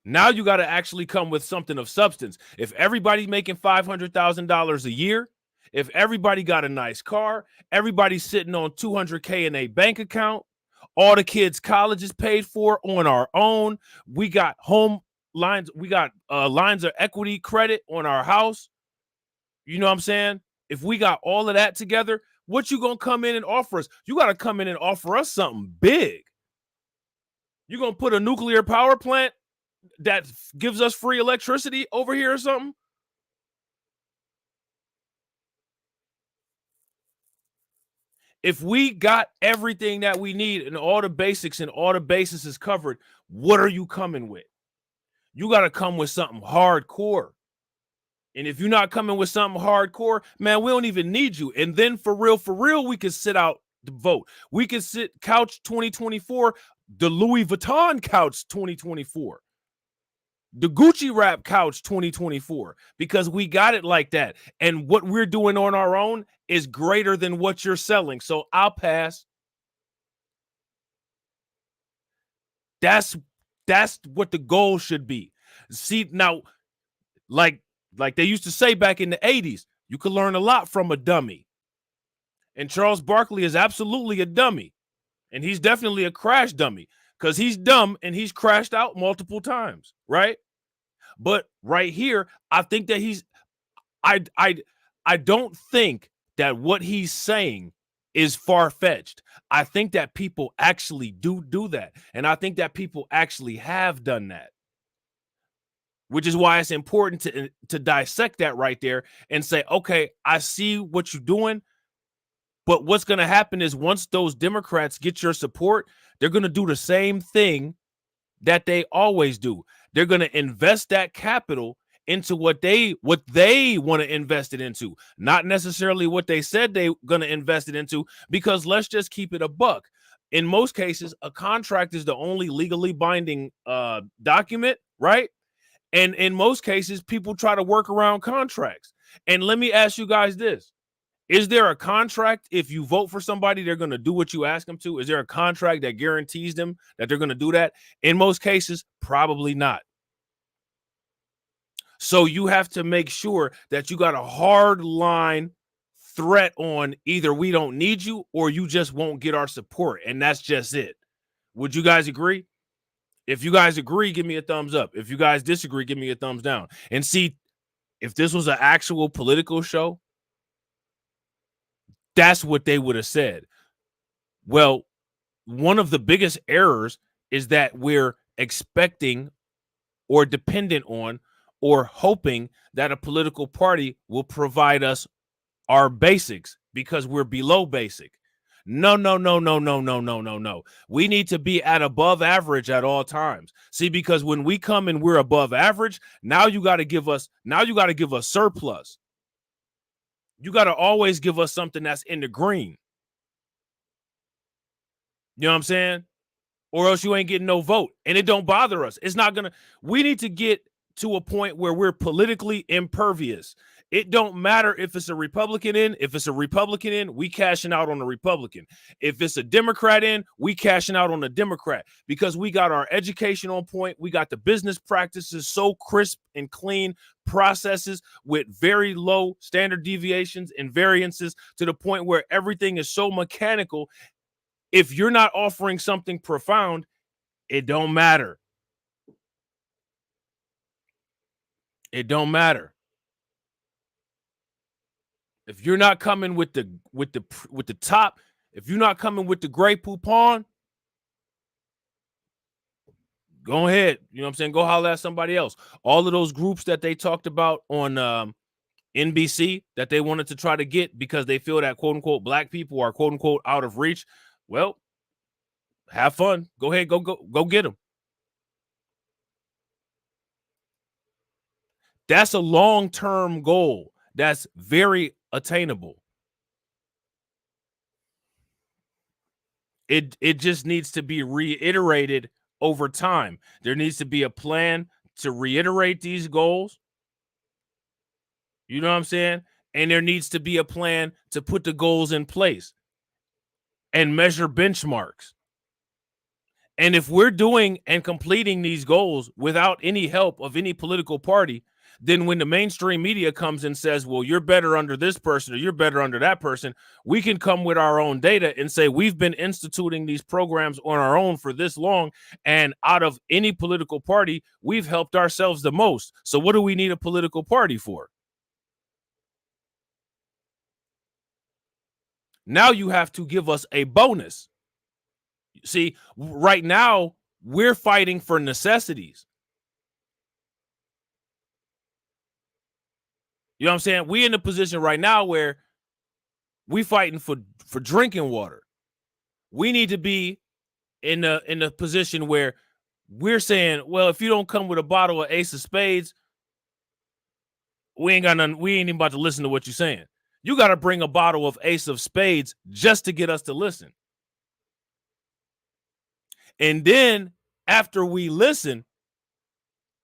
Now you got to actually come with something of substance. If everybody's making $500,000 a year, if everybody got a nice car, everybody's sitting on $200K in a bank account, all the kids' college is paid for on our own, we got home lines, we got lines of equity credit on our house. You know what I'm saying? If we got all of that together, what you gonna come in and offer us? You got to come in and offer us something big. You gonna put a nuclear power plant that gives us free electricity over here or something? If we got everything that we need and all the basics and all the bases is covered, what are you coming with? You got to come with something hardcore. And if you're not coming with something hardcore, man, we don't even need you. And then for real, we can sit out the vote. We can sit couch 2024, the Louis Vuitton couch 2024. The Gucci wrap couch 2024, because we got it like that. And what we're doing on our own is greater than what you're selling. So I'll pass. That's what the goal should be. See, now, like they used to say back in the 80s, you could learn a lot from a dummy. And Charles Barkley is absolutely a dummy. And he's definitely a crash dummy, because he's dumb and he's crashed out multiple times, right? But right here, I think that I don't think that what he's saying is far-fetched. I think that people actually do that. And I think that people actually have done that, which is why it's important to dissect that right there and say, okay, I see what you're doing, but what's going to happen is once those Democrats get your support, they're going to do the same thing that they always do. They're going to invest that capital into what they want to invest it into, not necessarily what they said they're going to invest it into, because let's just keep it a buck. In most cases, a contract is the only legally binding document, right? And in most cases, people try to work around contracts. And let me ask you guys this. Is there a contract if you vote for somebody, they're going to do what you ask them to? Is there a contract that guarantees them that they're going to do that? In most cases, probably not. So you have to make sure that you got a hard line threat on either we don't need you or you just won't get our support. And that's just it. Would you guys agree? If you guys agree, give me a thumbs up. If you guys disagree, give me a thumbs down. And see, if this was an actual political show, that's what they would have said. Well, one of the biggest errors is that we're expecting or dependent on or hoping that a political party will provide us our basics because we're below basic. No. We need to be at above average at all times. See, because when we come and we're above average, now you got to give us surplus. You got to always give us something that's in the green. You know what I'm saying? Or else you ain't getting no vote. And it don't bother us. It's not going to. We need to get to a point where we're politically impervious. It don't matter if it's a Republican in. If it's a Republican in, we cashing out on the Republican. If it's a Democrat in, we cashing out on the Democrat because we got our education on point. We got the business practices so crisp and clean, processes with very low standard deviations and variances to the point where everything is so mechanical. If you're not offering something profound, it don't matter. It don't matter. If you're not coming with the top, if you're not coming with the Grey Poupon, go ahead. You know what I'm saying? Go holler at somebody else. All of those groups that they talked about on NBC that they wanted to try to get because they feel that quote unquote black people are quote unquote out of reach. Well, have fun. Go ahead. Go get them. That's a long-term goal. That's very attainable. It just needs to be reiterated over time. There needs to be a plan to reiterate these goals. You know what I'm saying? And there needs to be a plan to put the goals in place and measure benchmarks. And if we're doing and completing these goals without any help of any political party, then when the mainstream media comes and says, well, you're better under this person or you're better under that person, we can come with our own data and say we've been instituting these programs on our own for this long. And out of any political party, we've helped ourselves the most. So what do we need a political party for? Now you have to give us a bonus. See, right now, we're fighting for necessities. You know what I'm saying? We in a position right now where we fighting for drinking water. We need to be in a position where we're saying, well, if you don't come with a bottle of Ace of Spades, we ain't got nothing. We ain't even about to listen to what you're saying. You got to bring a bottle of Ace of Spades just to get us to listen. And then after we listen,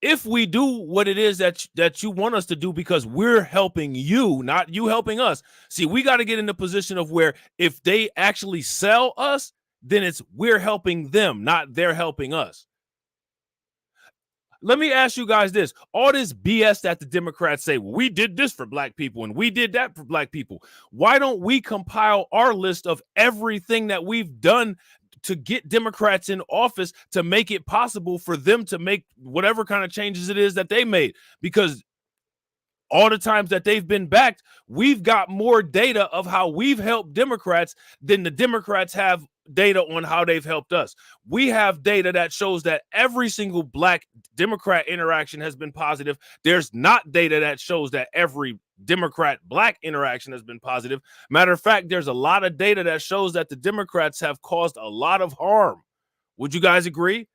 if we do what it is that you want us to do because we're helping you, not you helping us. See, we got to get in the position of where if they actually sell us, then it's we're helping them, not they're helping us. Let me ask you guys this. All this BS that the Democrats say, well, we did this for black people and we did that for black people. Why don't we compile our list of everything that we've done to get Democrats in office to make it possible for them to make whatever kind of changes it is that they made? Because all the times that they've been backed, we've got more data of how we've helped Democrats than the Democrats have data on how they've helped us. We have data that shows that every single black Democrat interaction has been positive. There's not data that shows that every Democrat black interaction has been positive. Matter of fact, there's a lot of data that shows that the Democrats have caused a lot of harm. Would you guys agree?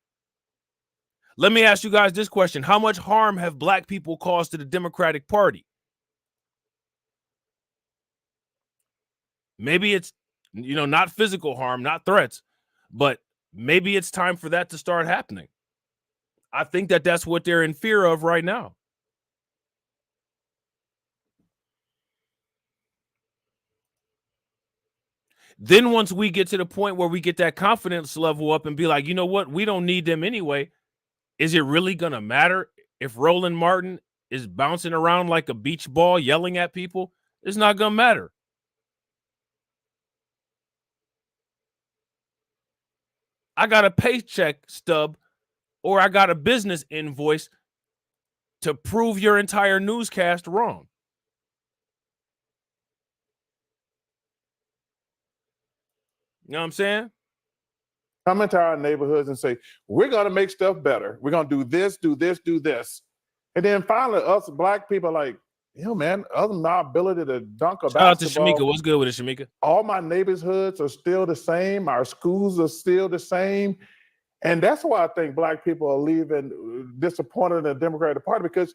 Let me ask you guys this question. How much harm have black people caused to the Democratic Party? Maybe it's, not physical harm, not threats, but maybe it's time for that to start happening. I think that that's what they're in fear of right now. Then once we get to the point where we get that confidence level up and be like, you know what, we don't need them anyway. Is it really going to matter if Roland Martin is bouncing around like a beach ball yelling at people? It's not going to matter. I got a paycheck stub or I got a business invoice to prove your entire newscast wrong. You know what I'm saying? Come into our neighborhoods and say, we're going to make stuff better. We're going to do this, do this, do this. And then finally, us black people are like, man, other than our ability to dunk a basketball. Shout out to Shamika. What's good with it, Shamika? All my neighborhoods are still the same. Our schools are still the same. And that's why I think black people are leaving disappointed in the Democratic Party because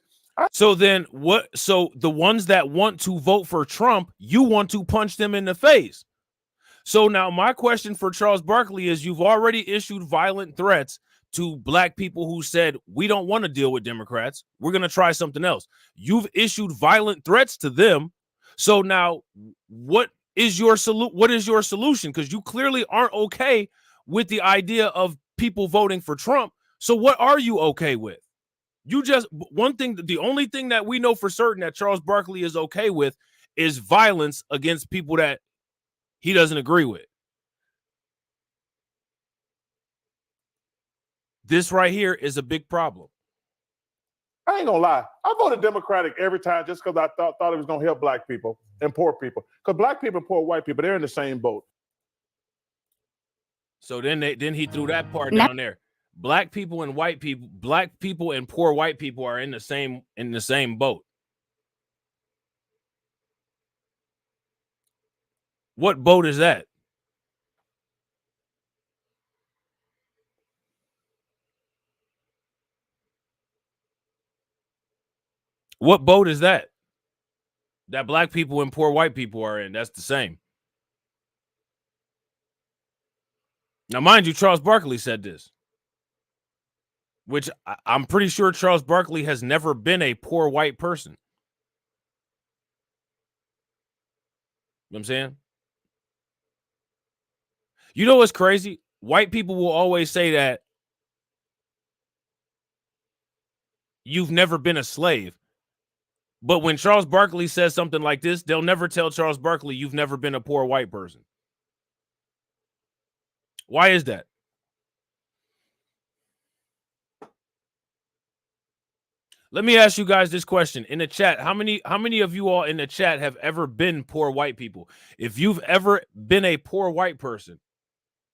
so then what? So the ones that want to vote for Trump, you want to punch them in the face. So now my question for Charles Barkley is you've already issued violent threats to black people who said, we don't want to deal with Democrats. We're going to try something else. You've issued violent threats to them. So now what is your solution? Because you clearly aren't okay with the idea of people voting for Trump. So what are you okay with? The only thing that we know for certain that Charles Barkley is okay with is violence against people that he doesn't agree with. This right here is a big problem. I ain't gonna lie. I voted Democratic every time just because I thought it was gonna help black people and poor people. Because black people and poor white people, they're in the same boat. So then he threw that part down there. Black people and white people, black people and poor white people are in the same boat. What boat is that? What boat is that? That black people and poor white people are in. That's the same. Now, mind you, Charles Barkley said this, which I'm pretty sure Charles Barkley has never been a poor white person. You know what I'm saying? You know what's crazy? White people will always say that you've never been a slave. But when Charles Barkley says something like this, they'll never tell Charles Barkley you've never been a poor white person. Why is that? Let me ask you guys this question in the chat. How many of you all in the chat have ever been poor white people? If you've ever been a poor white person,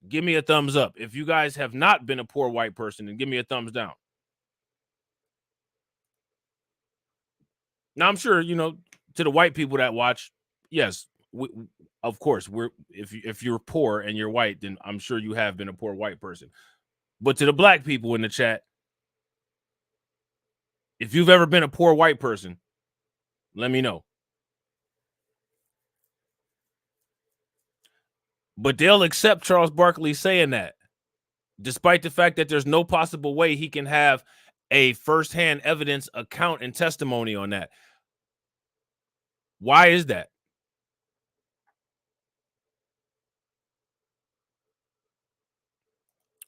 give me a thumbs up. If you guys have not been a poor white person, then give me a thumbs down. Now, I'm sure, to the white people that watch, yes, of course, if you're poor and you're white, then I'm sure you have been a poor white person. But to the black people in the chat, if you've ever been a poor white person, let me know. But they'll accept Charles Barkley saying that, despite the fact that there's no possible way he can have a firsthand evidence account and testimony on that. Why is that?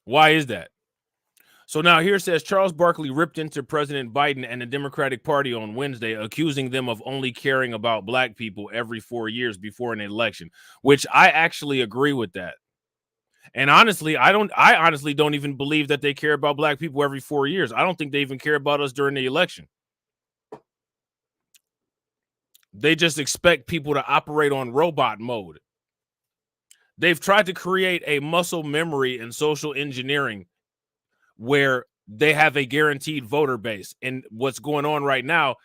Why is that? So now here says Charles Barkley ripped into President Biden and the Democratic Party on Wednesday, accusing them of only caring about black people every 4 years before an election, which I actually agree with that. And honestly, I honestly don't even believe that they care about black people every 4 years. I don't think they even care about us during the election. They just expect people to operate on robot mode. They've tried to create a muscle memory and social engineering where they have a guaranteed voter base. And what's going on right now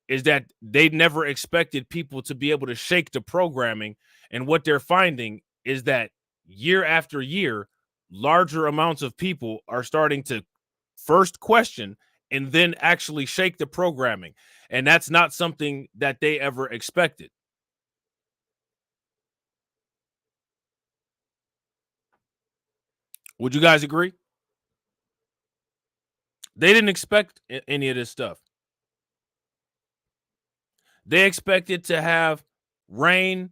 is that they never expected people to be able to shake the programming. And what they're finding is that year after year, larger amounts of people are starting to first question and then actually shake the programming. And that's not something that they ever expected. Would you guys agree? They didn't expect any of this stuff. They expected to have reign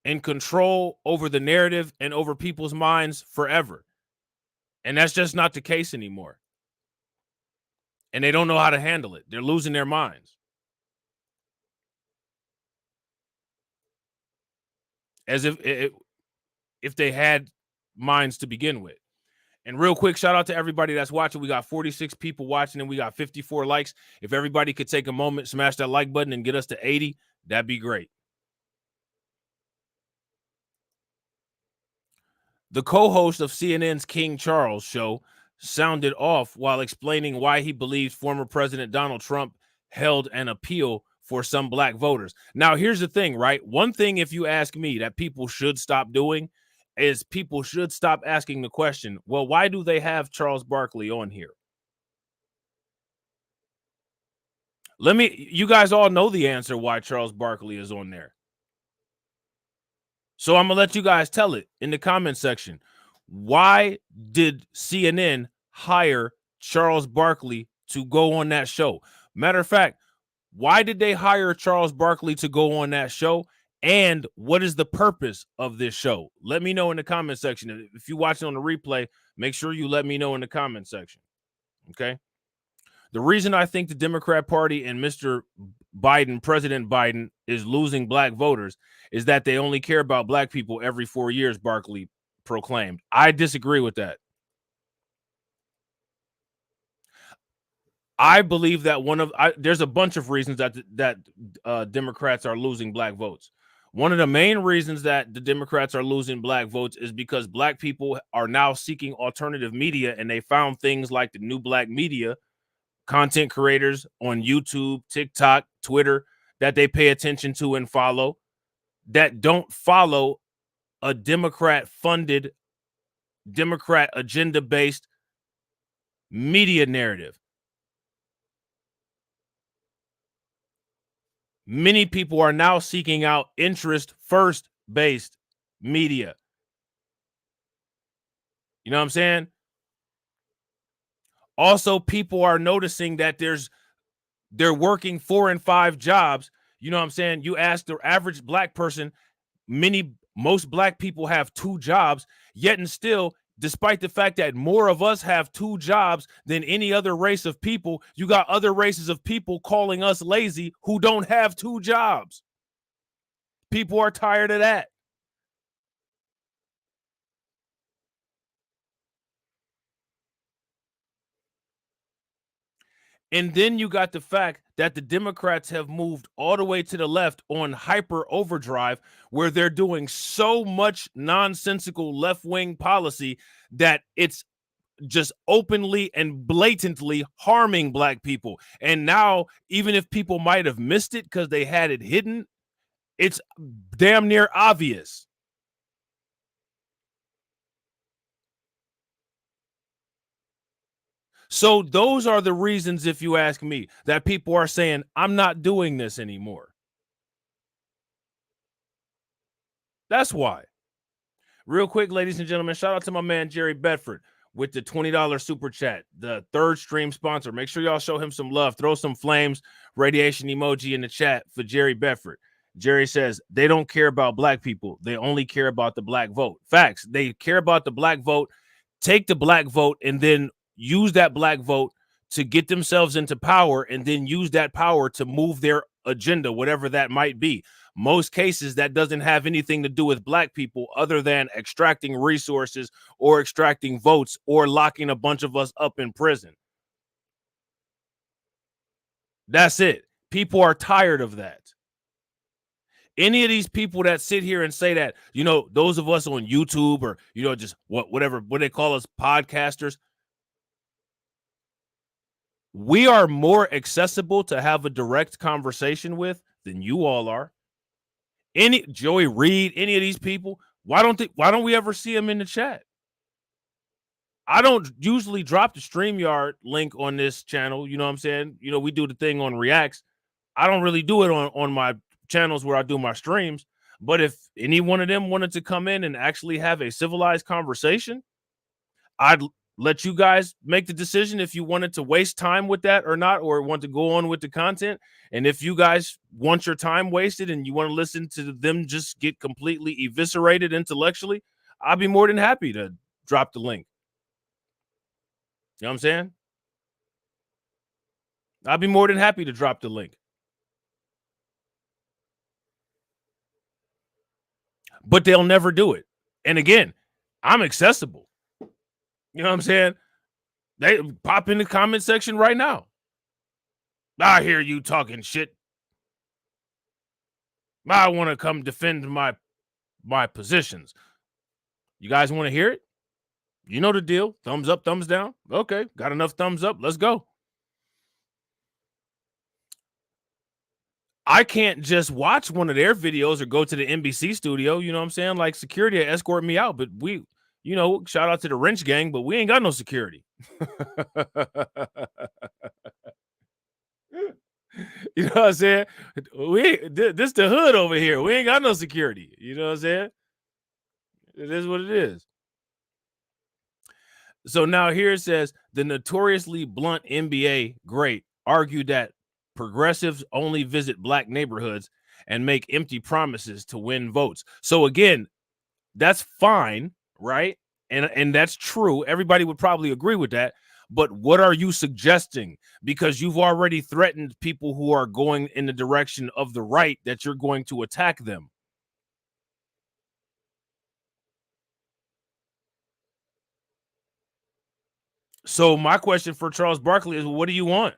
and control over the narrative and over people's minds forever. And that's just not the case anymore. And they don't know how to handle it. They're losing their minds. As if they had minds to begin with. And real quick, shout out to everybody that's watching. We got 46 people watching and we got 54 likes. If everybody could take a moment, smash that like button and get us to 80, that'd be great. The co-host of CNN's King Charles show sounded off while explaining why he believes former President Donald Trump held an appeal for some black voters. Now, here's the thing, right? One thing, if you ask me, that people should stop doing is people should stop asking the question, well, why do they have Charles Barkley on here? You guys all know the answer why Charles Barkley is on there. So I'm going to let you guys tell it in the comment section. Why did CNN hire Charles Barkley to go on that show? Matter of fact, why did they hire Charles Barkley to go on that show? And what is the purpose of this show? Let me know in the comment section. If you're watching on the replay, make sure you let me know in the comment section. Okay? The reason I think the Democrat Party and Mr. Biden, President Biden, is losing black voters is that they only care about black people every 4 years, Barkley proclaimed. I disagree with that. I believe that there's a bunch of reasons that Democrats are losing black votes. One of the main reasons that the Democrats are losing black votes is because black people are now seeking alternative media, and they found things like the new black media, content creators on YouTube, TikTok, Twitter, that they pay attention to and follow, that don't follow a Democrat-funded, Democrat agenda-based media narrative. Many people are now seeking out interest-first based media. You know what I'm saying? Also, people are noticing that they're working 4 and 5 jobs. You know what I'm saying? You ask the average black person, most black people have 2 jobs, yet and still, despite the fact that more of us have 2 jobs than any other race of people, you got other races of people calling us lazy who don't have 2 jobs. People are tired of that. And then you got the fact that the Democrats have moved all the way to the left on hyper overdrive, where they're doing so much nonsensical left-wing policy that it's just openly and blatantly harming black people. And now, even if people might have missed it because they had it hidden, it's damn near obvious. So those are the reasons, if you ask me, that people are saying, I'm not doing this anymore. That's why. Real quick, ladies and gentlemen, shout out to my man, Jerry Bedford, with the $20 super chat, the 3rd stream sponsor. Make sure y'all show him some love. Throw some flames, radiation emoji in the chat for Jerry Bedford. Jerry says, they don't care about black people. They only care about the black vote. Facts. They care about the black vote. Take the black vote and then use that black vote to get themselves into power, and then use that power to move their agenda, whatever that might be. Most cases, that doesn't have anything to do with black people other than extracting resources or extracting votes or locking a bunch of us up in prison. That's it. People are tired of that. Any of these people that sit here and say that, those of us on YouTube or, just whatever they call us, podcasters, we are more accessible to have a direct conversation with than you all are. Any Joey Reed, any of these people, why don't we ever see them in the chat? I don't usually drop the StreamYard link on this channel. You know what I'm saying? We do the thing on Reacts. I don't really do it on my channels where I do my streams. But if any one of them wanted to come in and actually have a civilized conversation, I'd let you guys make the decision if you wanted to waste time with that or not, or want to go on with the content. And if you guys want your time wasted and you want to listen to them just get completely eviscerated intellectually, I'd be more than happy to drop the link. You know what I'm saying? I'd be more than happy to drop the link. But they'll never do it. And again, I'm accessible. You know what I'm saying? They pop in the comment section right now. I hear you talking shit. I want to come defend my positions. You guys want to hear it? You know the deal. Thumbs up, thumbs down. Okay, got enough thumbs up. Let's go. I can't just watch one of their videos or go to the NBC studio. You know what I'm saying? Like, security escort me out. But we, shout out to the Wrench Gang, but we ain't got no security. You know what I'm saying? This the hood over here. We ain't got no security. You know what I'm saying? It is what it is. So now here it says, the notoriously blunt NBA great argued that progressives only visit black neighborhoods and make empty promises to win votes. So again, that's fine, right? And that's true. Everybody would probably agree with that. But what are you suggesting? Because you've already threatened people who are going in the direction of the right that you're going to attack them. So my question for Charles Barkley is, what do you want?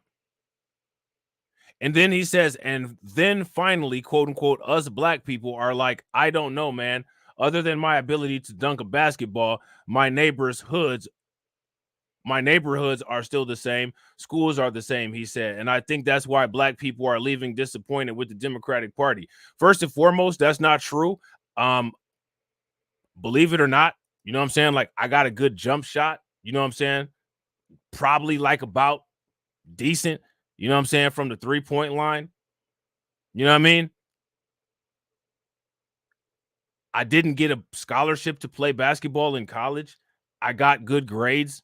And then he says, and then finally, quote unquote, us black people are like, I don't know, man. Other than my ability to dunk a basketball, my neighborhoods are still the same. Schools are the same, he said. And I think that's why black people are leaving disappointed with the Democratic Party. First and foremost, that's not true. Believe it or not, you know what I'm saying? Like, I got a good jump shot. You know what I'm saying? Probably like about decent, you know what I'm saying, from the 3-point line. You know what I mean? I didn't get a scholarship to play basketball in college. I got good grades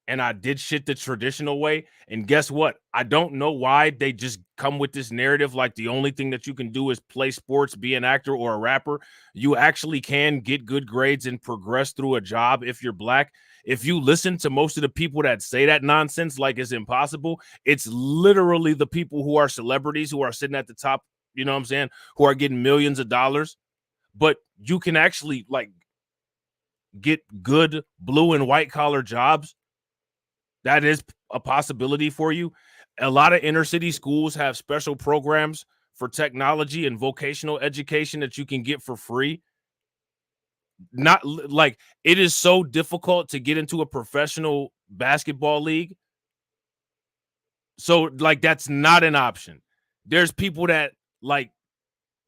and I did shit the traditional way. And guess what? I don't know why they just come with this narrative like the only thing that you can do is play sports, be an actor or a rapper. You actually can get good grades and progress through a job if you're black. If you listen to most of the people that say that nonsense like it's impossible, it's literally the people who are celebrities who are sitting at the top, you know what I'm saying, who are getting millions of dollars. But you can actually like get good blue and white collar jobs. That is a possibility for you. A lot of inner city schools have special programs for technology and vocational education that you can get for free. Not like it is so difficult to get into a professional basketball league. So like that's not an option. There's people that like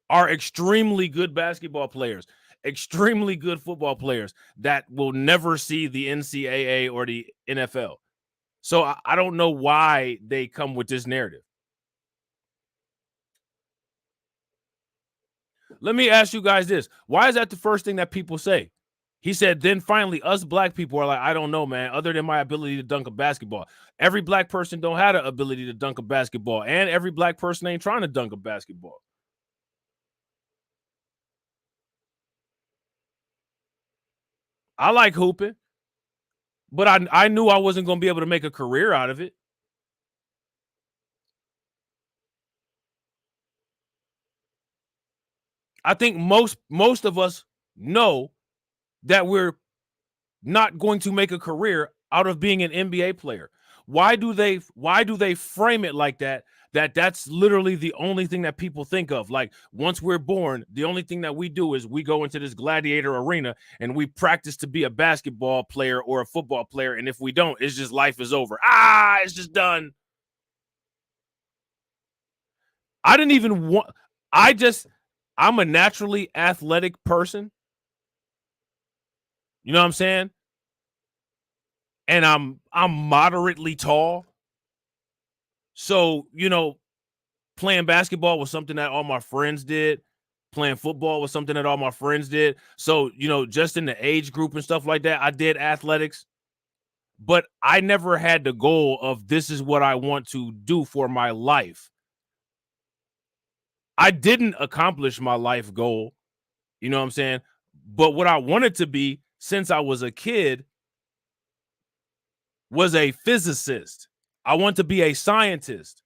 are extremely good basketball players, extremely good football players that will never see the NCAA or the NFL. So I don't know why they come with this narrative. Let me ask you guys this. Why is that the first thing that people say? He said, then finally, us black people are like, I don't know, man, other than my ability to dunk a basketball. Every black person don't have the ability to dunk a basketball, and every black person ain't trying to dunk a basketball. I like hooping, but I knew I wasn't going to be able to make a career out of it. I think most of us know that we're not going to make a career out of being an NBA player. Why do they frame it like that That's literally the only thing that people think of. Like, once we're born, the only thing that we do is we go into this gladiator arena and we practice to be a basketball player or a football player. And if we don't, it's just life is over. It's just done. I didn't even want, I'm a naturally athletic person. You know what I'm saying? And I'm moderately tall. So, playing basketball was something that all my friends did. Playing football was something that all my friends did. So, just in the age group and stuff like that, I did athletics. But I never had the goal of this is what I want to do for my life. I didn't accomplish my life goal. You know what I'm saying? But what I wanted to be since I was a kid was a physicist. I want to be a scientist.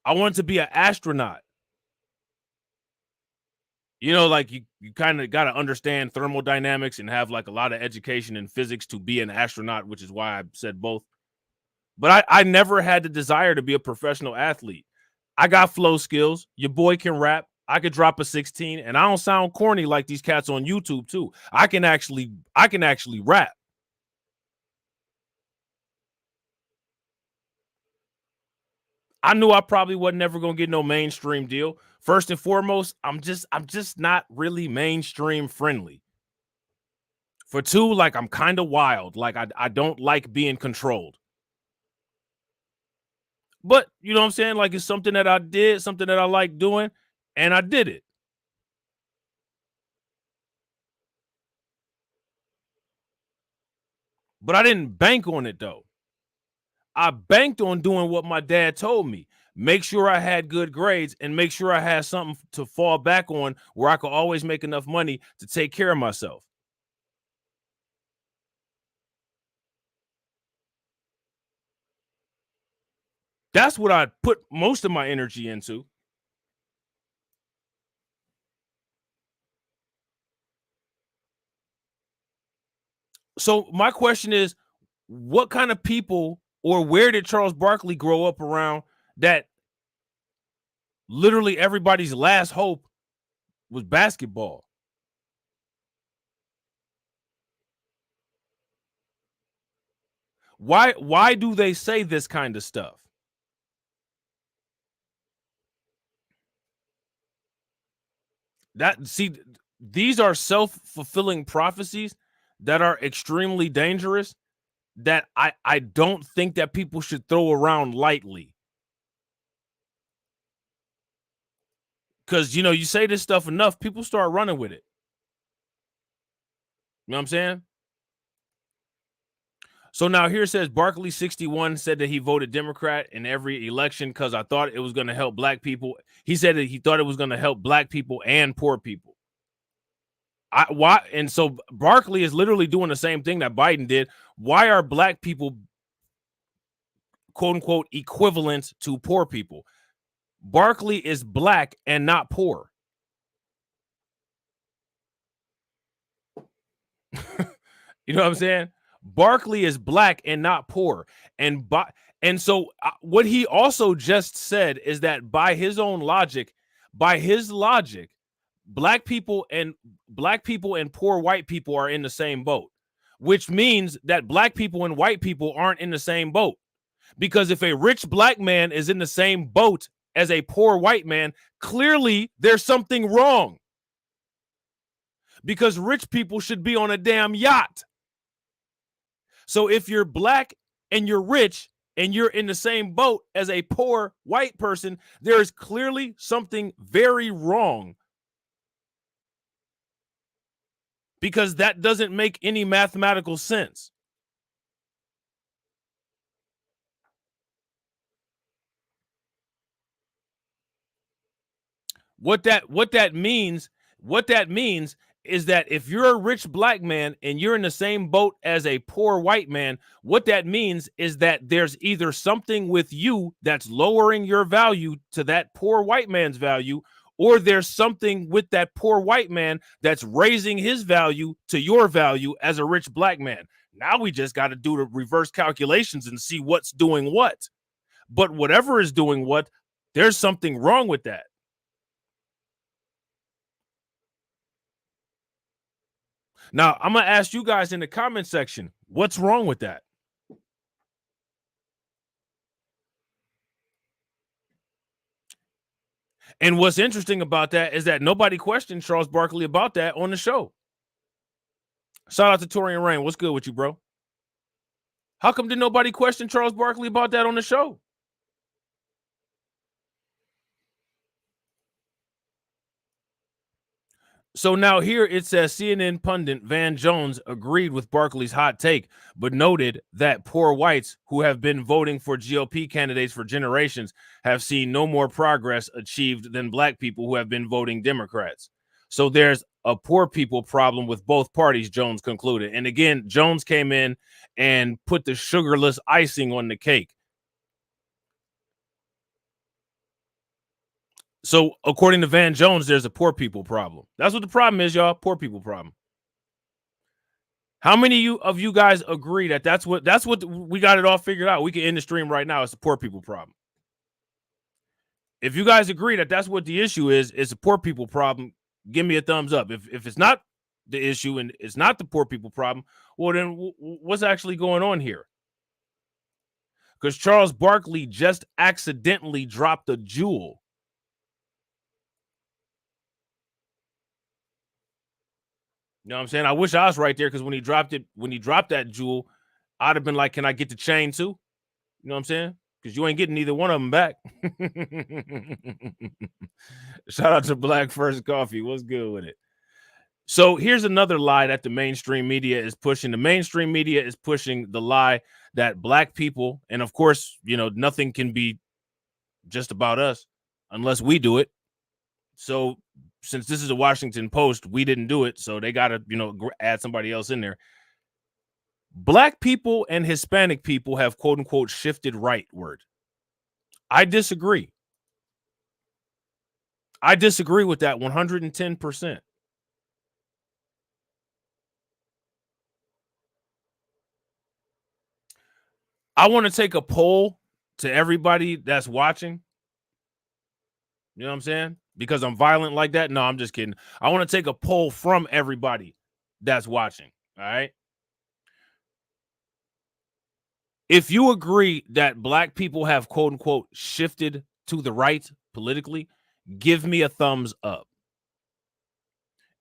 I want to be an astronaut. Like you kind of got to understand thermodynamics and have like a lot of education in physics to be an astronaut, which is why I said both. But I never had the desire to be a professional athlete. I got flow skills. Your boy can rap. I could drop a 16, and I don't sound corny like these cats on YouTube too. I can actually rap. I knew I probably wasn't never gonna get no mainstream deal. First and foremost, I'm just not really mainstream friendly. For two, like I'm kind of wild. Like I don't like being controlled. But you know what I'm saying? Like it's something that I did, something that I like doing, and I did it. But I didn't bank on it though. I banked on doing what my dad told me. Make sure I had good grades and make sure I had something to fall back on where I could always make enough money to take care of myself. That's what I put most of my energy into. So my question is, what kind of people or where did Charles Barkley grow up around that literally everybody's last hope was basketball? Why do they say this kind of stuff? These are self-fulfilling prophecies that are extremely dangerous that I don't think that people should throw around lightly. Because, you say this stuff enough, people start running with it. You know what I'm saying? So now here it says Barkley 61 said that he voted Democrat in every election because I thought it was going to help black people. He said that he thought it was going to help black people and poor people. And so Barkley is literally doing the same thing that Biden did. Why are black people, quote unquote, equivalent to poor people? Barkley is black and not poor. You know what I'm saying? Barkley is black and not poor. And so what he also just said is that by his logic, black people and poor white people are in the same boat, which means that black people and white people aren't in the same boat. Because if a rich black man is in the same boat as a poor white man, clearly there's something wrong. Because rich people should be on a damn yacht. So if you're black and you're rich and you're in the same boat as a poor white person, there is clearly something very wrong. Because that doesn't make any mathematical sense. What that means is that if you're a rich black man and you're in the same boat as a poor white man, what that means is that there's either something with you that's lowering your value to that poor white man's value, or there's something with that poor white man that's raising his value to your value as a rich black man. Now we just got to do the reverse calculations and see what's doing what. But whatever is doing what, there's something wrong with that. Now, I'm going to ask you guys in the comment section, what's wrong with that? And what's interesting about that is that nobody questioned Charles Barkley about that on the show. Shout out to Torian Rain. What's good with you, bro? How come did nobody question Charles Barkley about that on the show? So now here it says CNN pundit Van Jones agreed with Barkley's hot take, but noted that poor whites who have been voting for GOP candidates for generations have seen no more progress achieved than black people who have been voting Democrats. So there's a poor people problem with both parties, Jones concluded. And again, Jones came in and put the sugarless icing on the cake. So according to Van Jones, there's a poor people problem. That's what the problem is, y'all. Poor people problem. How many of you guys agree that that's what we got it all figured out? We can end the stream right now. It's a poor people problem. If you guys agree that that's what the issue is, it's a poor people problem, give me a thumbs up. If it's not the issue and it's not the poor people problem, well, then what's actually going on here? Because Charles Barkley just accidentally dropped a jewel. You know what I'm saying? I wish I was right there, because when he dropped that jewel, I'd have been like, can I get the chain too? You know what I'm saying? Because you ain't getting either one of them back. Shout out to Black First Coffee. What's good with it? So here's another lie that the mainstream media is pushing. The mainstream media is pushing the lie that black people, and of course, you know, nothing can be just about us unless we do it. So since this is a Washington Post, we didn't do it, so they got to, you know, add somebody else in there. Black people and Hispanic people have, quote unquote, shifted rightward. I disagree. I disagree with that 110%. I want to take a poll to everybody that's watching. You know what I'm saying? Because I'm violent like that? No, I'm just kidding. I want to take a poll from everybody that's watching. All right. If you agree that black people have, quote unquote, shifted to the right politically, give me a thumbs up.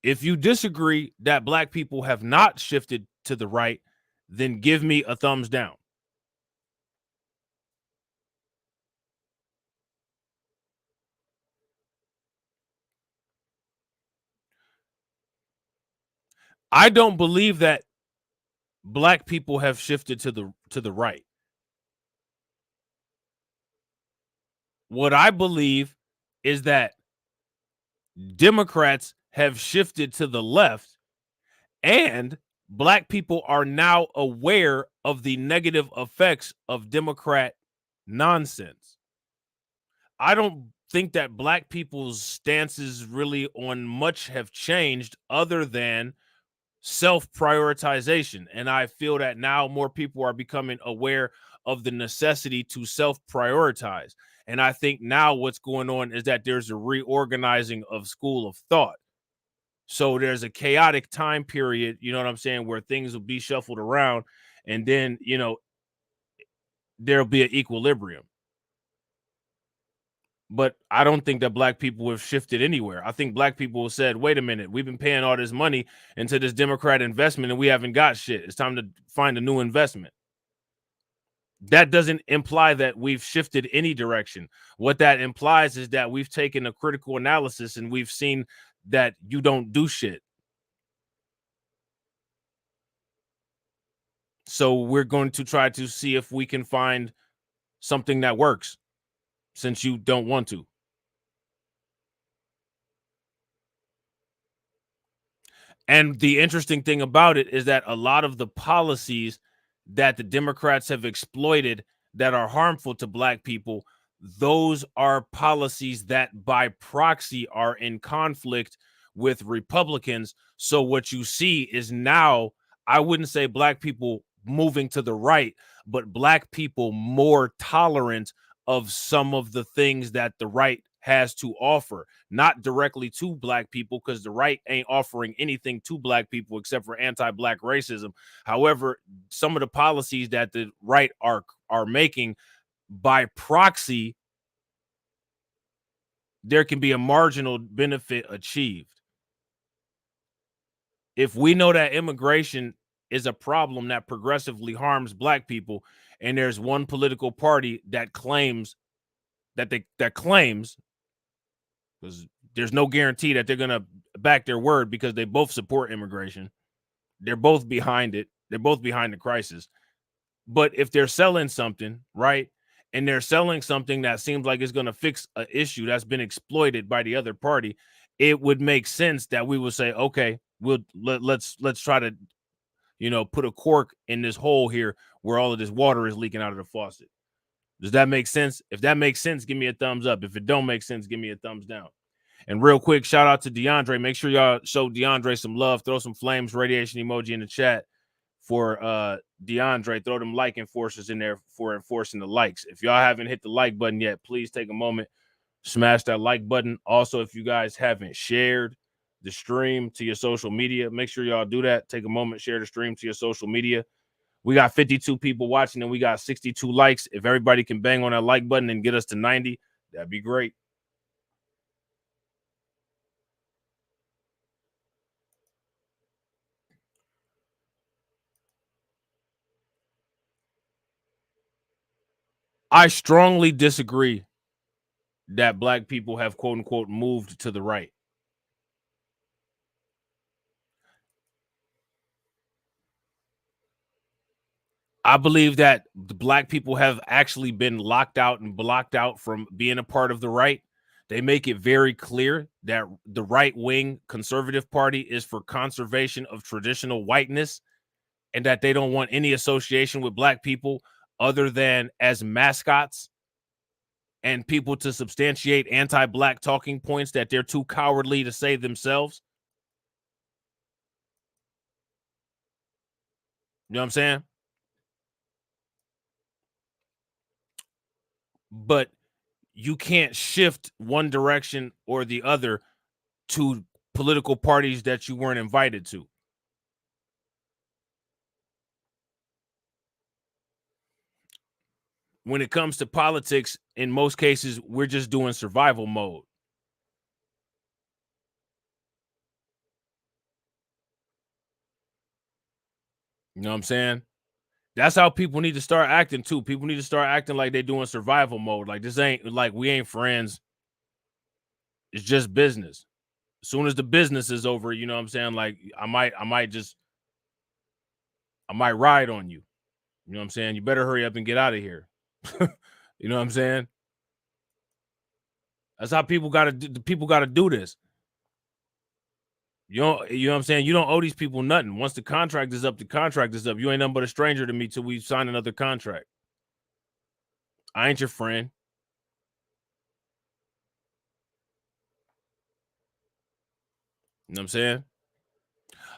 If you disagree that black people have not shifted to the right, then give me a thumbs down. I don't believe that black people have shifted to the right. What I believe is that Democrats have shifted to the left, and black people are now aware of the negative effects of Democrat nonsense. I don't think that black people's stances really on much have changed other than self-prioritization. And I feel that now more people are becoming aware of the necessity to self-prioritize. And I think now what's going on is that there's a reorganizing of school of thought. So there's a chaotic time period, you know what I'm saying, where things will be shuffled around, and then, you know, there'll be an equilibrium. But I don't think that black people have shifted anywhere. I think black people said, wait a minute, we've been paying all this money into this Democrat investment and we haven't got shit. It's time to find a new investment. That doesn't imply that we've shifted any direction. What that implies is that we've taken a critical analysis and we've seen that you don't do shit. So we're going to try to see if we can find something that works, since you don't want to. And the interesting thing about it is that a lot of the policies that the Democrats have exploited that are harmful to black people, those are policies that by proxy are in conflict with Republicans. So what you see is now, I wouldn't say black people moving to the right, but black people more tolerant of some of the things that the right has to offer, not directly to black people, because the right ain't offering anything to black people except for anti-black racism. However, some of the policies that the right are making by proxy, there can be a marginal benefit achieved. If we know that immigration is a problem that progressively harms black people, and there's one political party that claims because there's no guarantee that they're going to back their word, because they both support immigration. They're both behind it. They're both behind the crisis. But if they're selling something, right, and they're selling something that seems like it's going to fix an issue that's been exploited by the other party, it would make sense that we would say, okay, let's try to, put a cork in this hole here where all of this water is leaking out of the faucet. Does that make sense? If that makes sense, give me a thumbs up. If it don't make sense, give me a thumbs down. And real quick, shout out to DeAndre. Make sure y'all show DeAndre some love. Throw some flames, radiation emoji in the chat for DeAndre. Throw them like enforcers in there for enforcing the likes. If y'all haven't hit the like button yet, please take a moment, smash that like button. Also, if you guys haven't shared the stream to your social media, make sure y'all do that. Take a moment, share the stream to your social media. We got 52 people watching and we got 62 likes. If everybody can bang on that like button and get us to 90, that'd be great. I strongly disagree that black people have, quote unquote, moved to the right. I believe that the black people have actually been locked out and blocked out from being a part of the right. They make it very clear that the right wing conservative party is for conservation of traditional whiteness, and that they don't want any association with black people other than as mascots and people to substantiate anti-black talking points that they're too cowardly to say themselves. You know what I'm saying? But you can't shift one direction or the other to political parties that you weren't invited to. When it comes to politics, in most cases, we're just doing survival mode. You know what I'm saying? That's how people need to start acting too. People need to start acting like they're doing survival mode. Like, this ain't like we ain't friends. It's just business. As soon as the business is over, you know what I'm saying? Like, I might ride on you. You know what I'm saying? You better hurry up and get out of here. You know what I'm saying? That's how people gotta do this. You know what I'm saying? You don't owe these people nothing. Once the contract is up, the contract is up. You ain't nothing but a stranger to me till we sign another contract. I ain't your friend. You know what I'm saying?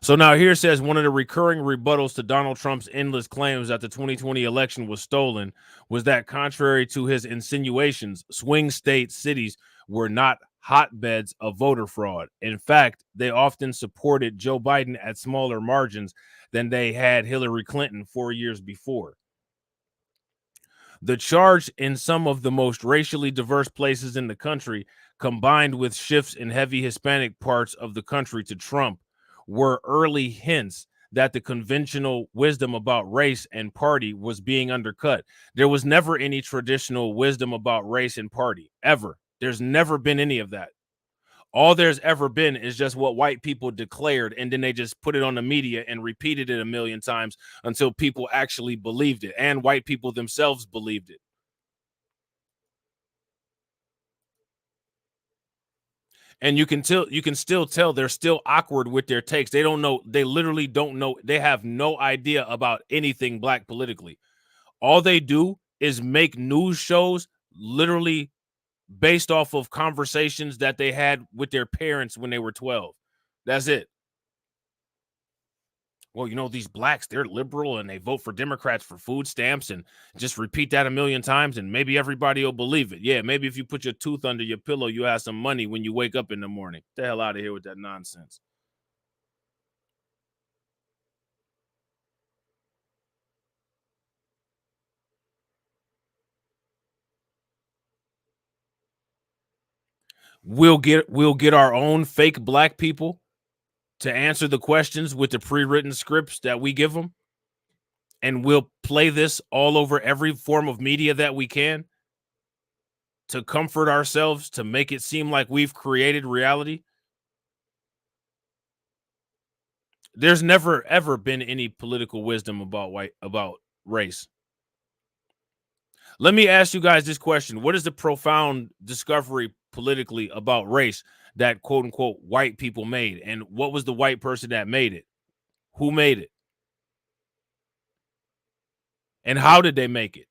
So now here says one of the recurring rebuttals to Donald Trump's endless claims that the 2020 election was stolen was that, contrary to his insinuations, swing state cities were not hotbeds of voter fraud. In fact, they often supported Joe Biden at smaller margins than they had Hillary Clinton 4 years before. The charge in some of the most racially diverse places in the country, combined with shifts in heavy Hispanic parts of the country to Trump, were early hints that the conventional wisdom about race and party was being undercut. There was never any traditional wisdom about race and party, ever. There's never been any of that. All there's ever been is just what white people declared, and then they just put it on the media and repeated it a million times until people actually believed it, and white people themselves believed it. And you can still tell they're still awkward with their takes. They don't know. They literally don't know. They have no idea about anything black politically. All they do is make news shows literally based off of conversations that they had with their parents when they were 12. That's it. well, these blacks, they're liberal and they vote for Democrats for food stamps, and just repeat that a million times and maybe everybody will believe it. Yeah, maybe if you put your tooth under your pillow, you have some money when you wake up in the morning. Get the hell out of here with that nonsense. We'll get our own fake black people to answer the questions with the pre-written scripts that we give them, and we'll play this all over every form of media that we can to comfort ourselves, to make it seem like we've created reality. There's never ever been any political wisdom about race. Let me ask you guys this question. What is the profound discovery politically about race that quote unquote white people made? And what was the white person that made it? Who made it? And how did they make it?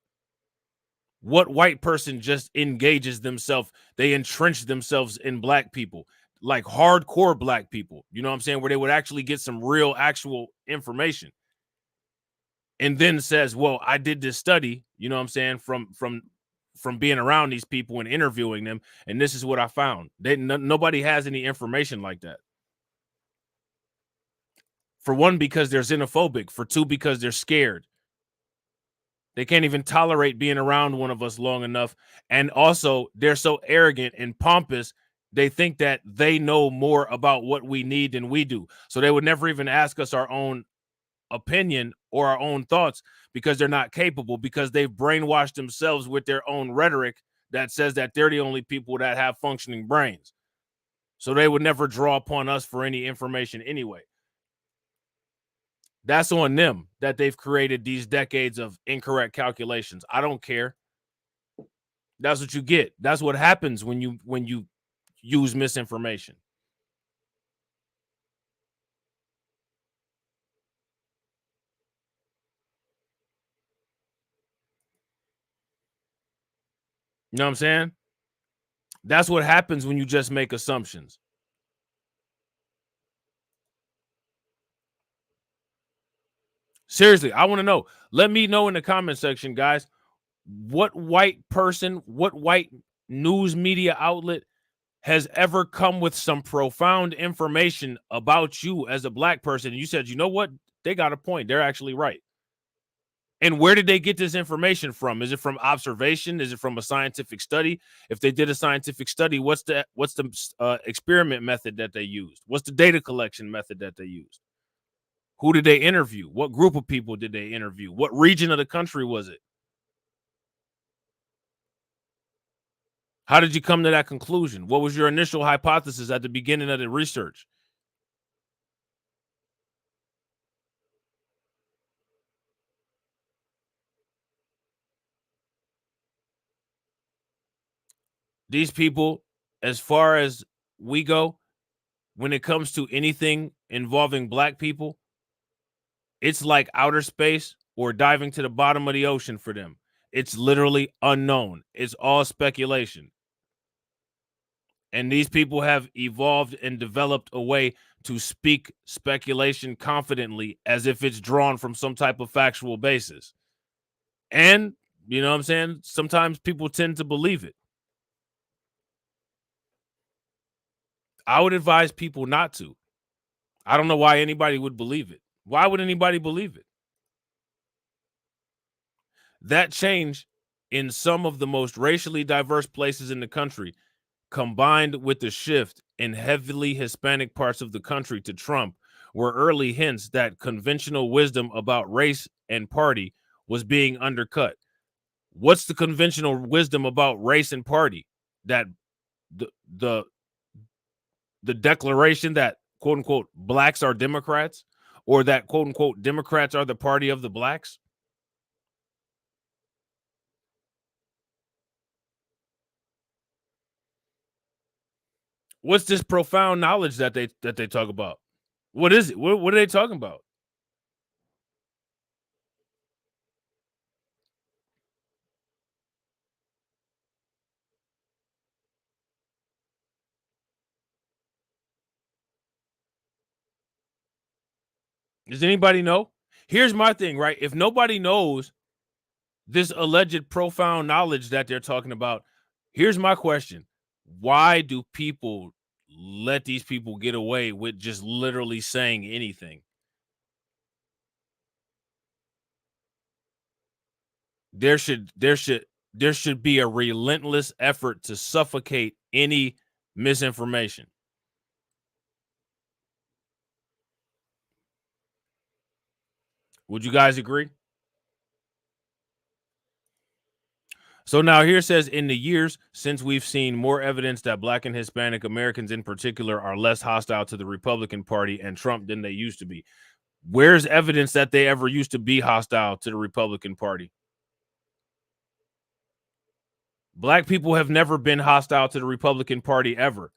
What white person just engages themselves? They entrench themselves in black people, like hardcore black people. You know what I'm saying? Where they would actually get some real, actual information, and then says, "Well, I did this study." You know what I'm saying? From being around these people and interviewing them, and this is what I found. Nobody has any information like that. For one, because they're xenophobic. For two, because they're scared. They can't even tolerate being around one of us long enough. And also, they're so arrogant and pompous, they think that they know more about what we need than we do. So they would never even ask us our own opinion or our own thoughts, because they're not capable, because they've brainwashed themselves with their own rhetoric that says that they're the only people that have functioning brains. So they would never draw upon us for any information anyway. That's on them that they've created these decades of incorrect calculations. I don't care. That's what you get. That's what happens when you use misinformation. You know what I'm saying? That's what happens when you just make assumptions. Seriously, I want to know. Let me know in the comment section, guys. What white person, what white news media outlet has ever come with some profound information about you as a black person? And you said, you know what? They got a point. They're actually right. And where did they get this information from? Is it from observation? Is it from a scientific study? If they did a scientific study, what's the experiment method that they used? What's the data collection method that they used? Who did they interview? What group of people did they interview? What region of the country was it? How did you come to that conclusion? What was your initial hypothesis at the beginning of the research? These people, as far as we go, when it comes to anything involving black people, it's like outer space or diving to the bottom of the ocean for them. It's literally unknown. It's all speculation. And these people have evolved and developed a way to speak speculation confidently as if it's drawn from some type of factual basis. And, you know what I'm saying? Sometimes people tend to believe it. I would advise people not to. I don't know why anybody would believe it. Why would anybody believe it? That change in some of the most racially diverse places in the country, combined with the shift in heavily Hispanic parts of the country to Trump, were early hints that conventional wisdom about race and party was being undercut. What's the conventional wisdom about race and party? That the the the declaration that quote unquote blacks are Democrats, or that quote unquote Democrats are the party of the blacks? What's this profound knowledge that they talk about? What is it? What are they talking about? Does anybody know? Here's my thing, right? If nobody knows this alleged profound knowledge that they're talking about, here's my question. Why do people let these people get away with just literally saying anything? There should be a relentless effort to suffocate any misinformation. Would you guys agree? So now here says, in the years since we've seen more evidence that Black and Hispanic Americans in particular are less hostile to the Republican Party and Trump than they used to be. Where's evidence that they ever used to be hostile to the Republican Party? Black people have never been hostile to the Republican Party ever.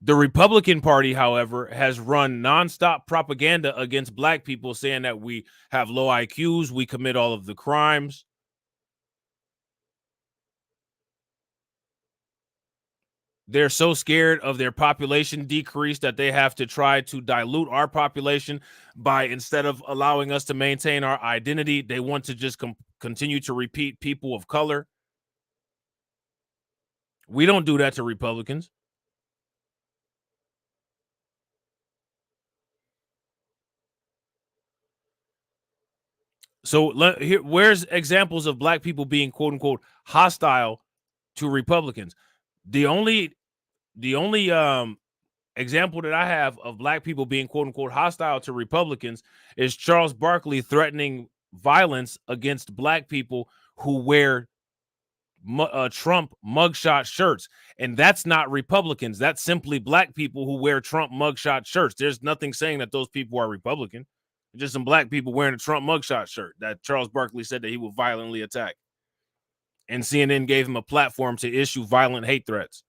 The Republican Party, however, has run nonstop propaganda against Black people, saying that we have low IQs, we commit all of the crimes. They're so scared of their population decrease that they have to try to dilute our population by, instead of allowing us to maintain our identity, they want to just continue to repeat people of color. We don't do that to Republicans. So where's examples of Black people being quote unquote hostile to Republicans? The only example that I have of Black people being quote unquote hostile to Republicans is Charles Barkley threatening violence against Black people who wear Trump mugshot shirts. And that's not Republicans. That's simply Black people who wear Trump mugshot shirts. There's nothing saying that those people are Republican. Just some Black people wearing a Trump mugshot shirt that Charles Barkley said that he will violently attack. And CNN gave him a platform to issue violent hate threats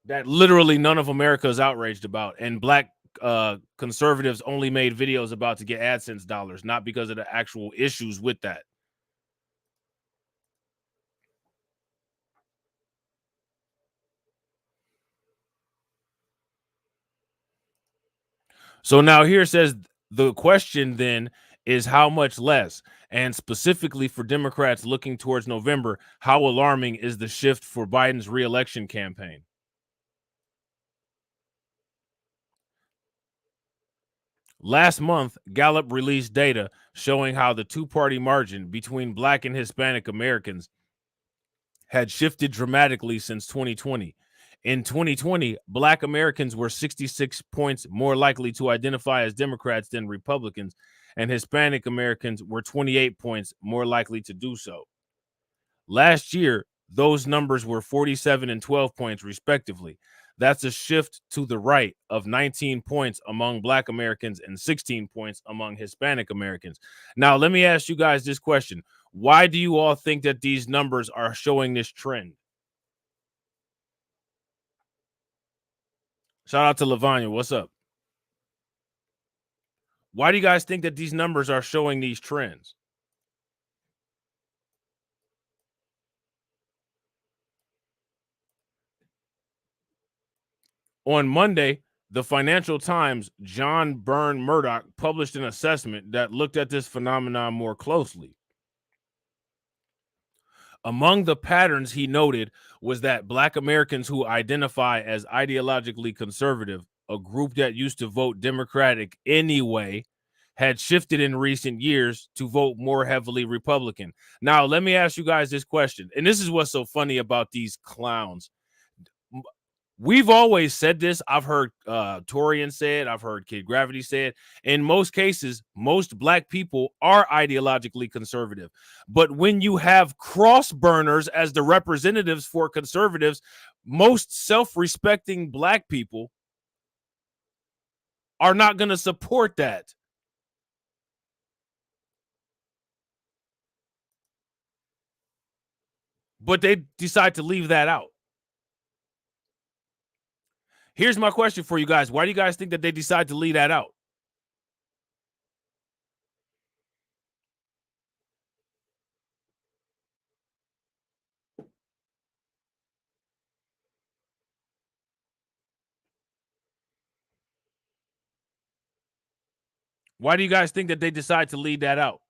that literally none of America is outraged about. And Black conservatives only made videos about to get AdSense dollars, not because of the actual issues with that. So now here says the question then is how much less? And specifically for Democrats looking towards November, how alarming is the shift for Biden's reelection campaign? Last month, Gallup released data showing how the two-party margin between Black and Hispanic Americans had shifted dramatically since 2020. In 2020, Black Americans were 66 points more likely to identify as Democrats than Republicans, and Hispanic Americans were 28 points more likely to do so. Last year, those numbers were 47 and 12 points, respectively. That's a shift to the right of 19 points among Black Americans and 16 points among Hispanic Americans. Now, let me ask you guys this question. Why do you all think that these numbers are showing this trend? Shout out to Lavanya. What's up? Why do you guys think that these numbers are showing these trends? On Monday, the Financial Times' John Byrne Murdoch published an assessment that looked at this phenomenon more closely. Among the patterns he noted was that Black Americans who identify as ideologically conservative, a group that used to vote Democratic anyway, had shifted in recent years to vote more heavily Republican. Now, let me ask you guys this question, and this is what's so funny about these clowns. We've always said this. I've heard Torian say it. I've heard Kid Gravity say it. In most cases, most Black people are ideologically conservative. But when you have cross burners as the representatives for conservatives, most self-respecting Black people are not going to support that. But they decide to leave that out. Here's my question for you guys. Why do you guys think that they decide to leave that out? Why do you guys think that they decide to leave that out?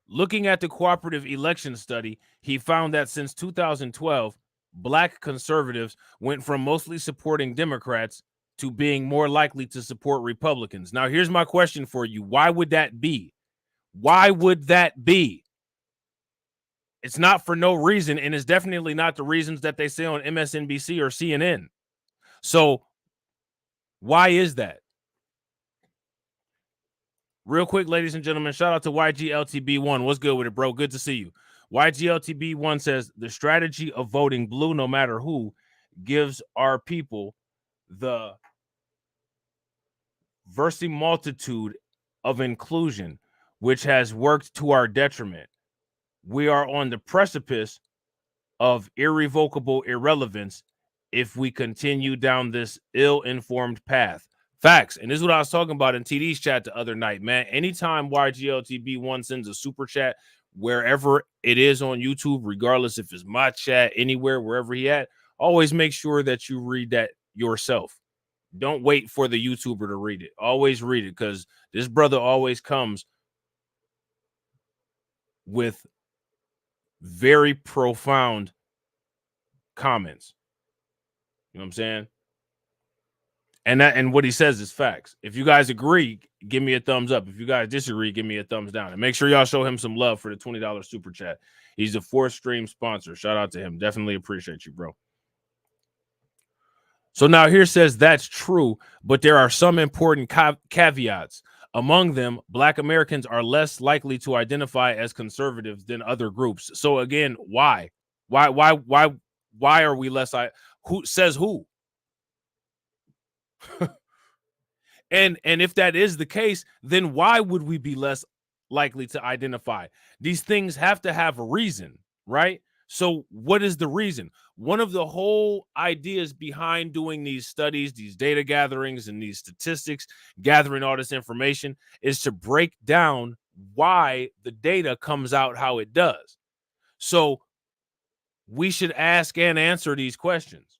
Looking at the cooperative election study, he found that since 2012, black conservatives went from mostly supporting Democrats to being more likely to support Republicans. Now, here's my question for you. Why would that be? Why would that be? It's not for no reason, and it's definitely not the reasons that they say on MSNBC or CNN. So, why is that? Real quick, ladies and gentlemen, shout out to YGLTB1. What's good with it, bro? Good to see you. YGLTB1 says the strategy of voting blue, no matter who, gives our people the versimilitude of inclusion, which has worked to our detriment. We are on the precipice of irrevocable irrelevance if we continue down this ill-informed path. Facts. And this is what I was talking about in TD's chat the other night, man. Anytime YGLTB1 sends a super chat, wherever it is on YouTube, regardless if it's my chat, anywhere, wherever he at, always make sure that you read that yourself. Don't wait for the YouTuber to read it. Always read it, because this brother always comes with very profound comments. You know what I'm saying? And what he says is facts. If you guys agree, give me a thumbs up. If you guys disagree, give me a thumbs down. And make sure y'all show him some love for the $20 super chat. He's the 4th stream sponsor. Shout out to him. Definitely appreciate you, bro. So now here says that's true, but there are some important caveats. Among them, Black Americans are less likely to identify as conservatives than other groups. So again, why? Why are we less? Who says who? And if that is the case, then why would we be less likely to identify? These things have to have a reason, right? So what is the reason? One of the whole ideas behind doing these studies, these data gatherings, and these statistics, gathering all this information, is to break down why the data comes out how it does. So we should ask and answer these questions.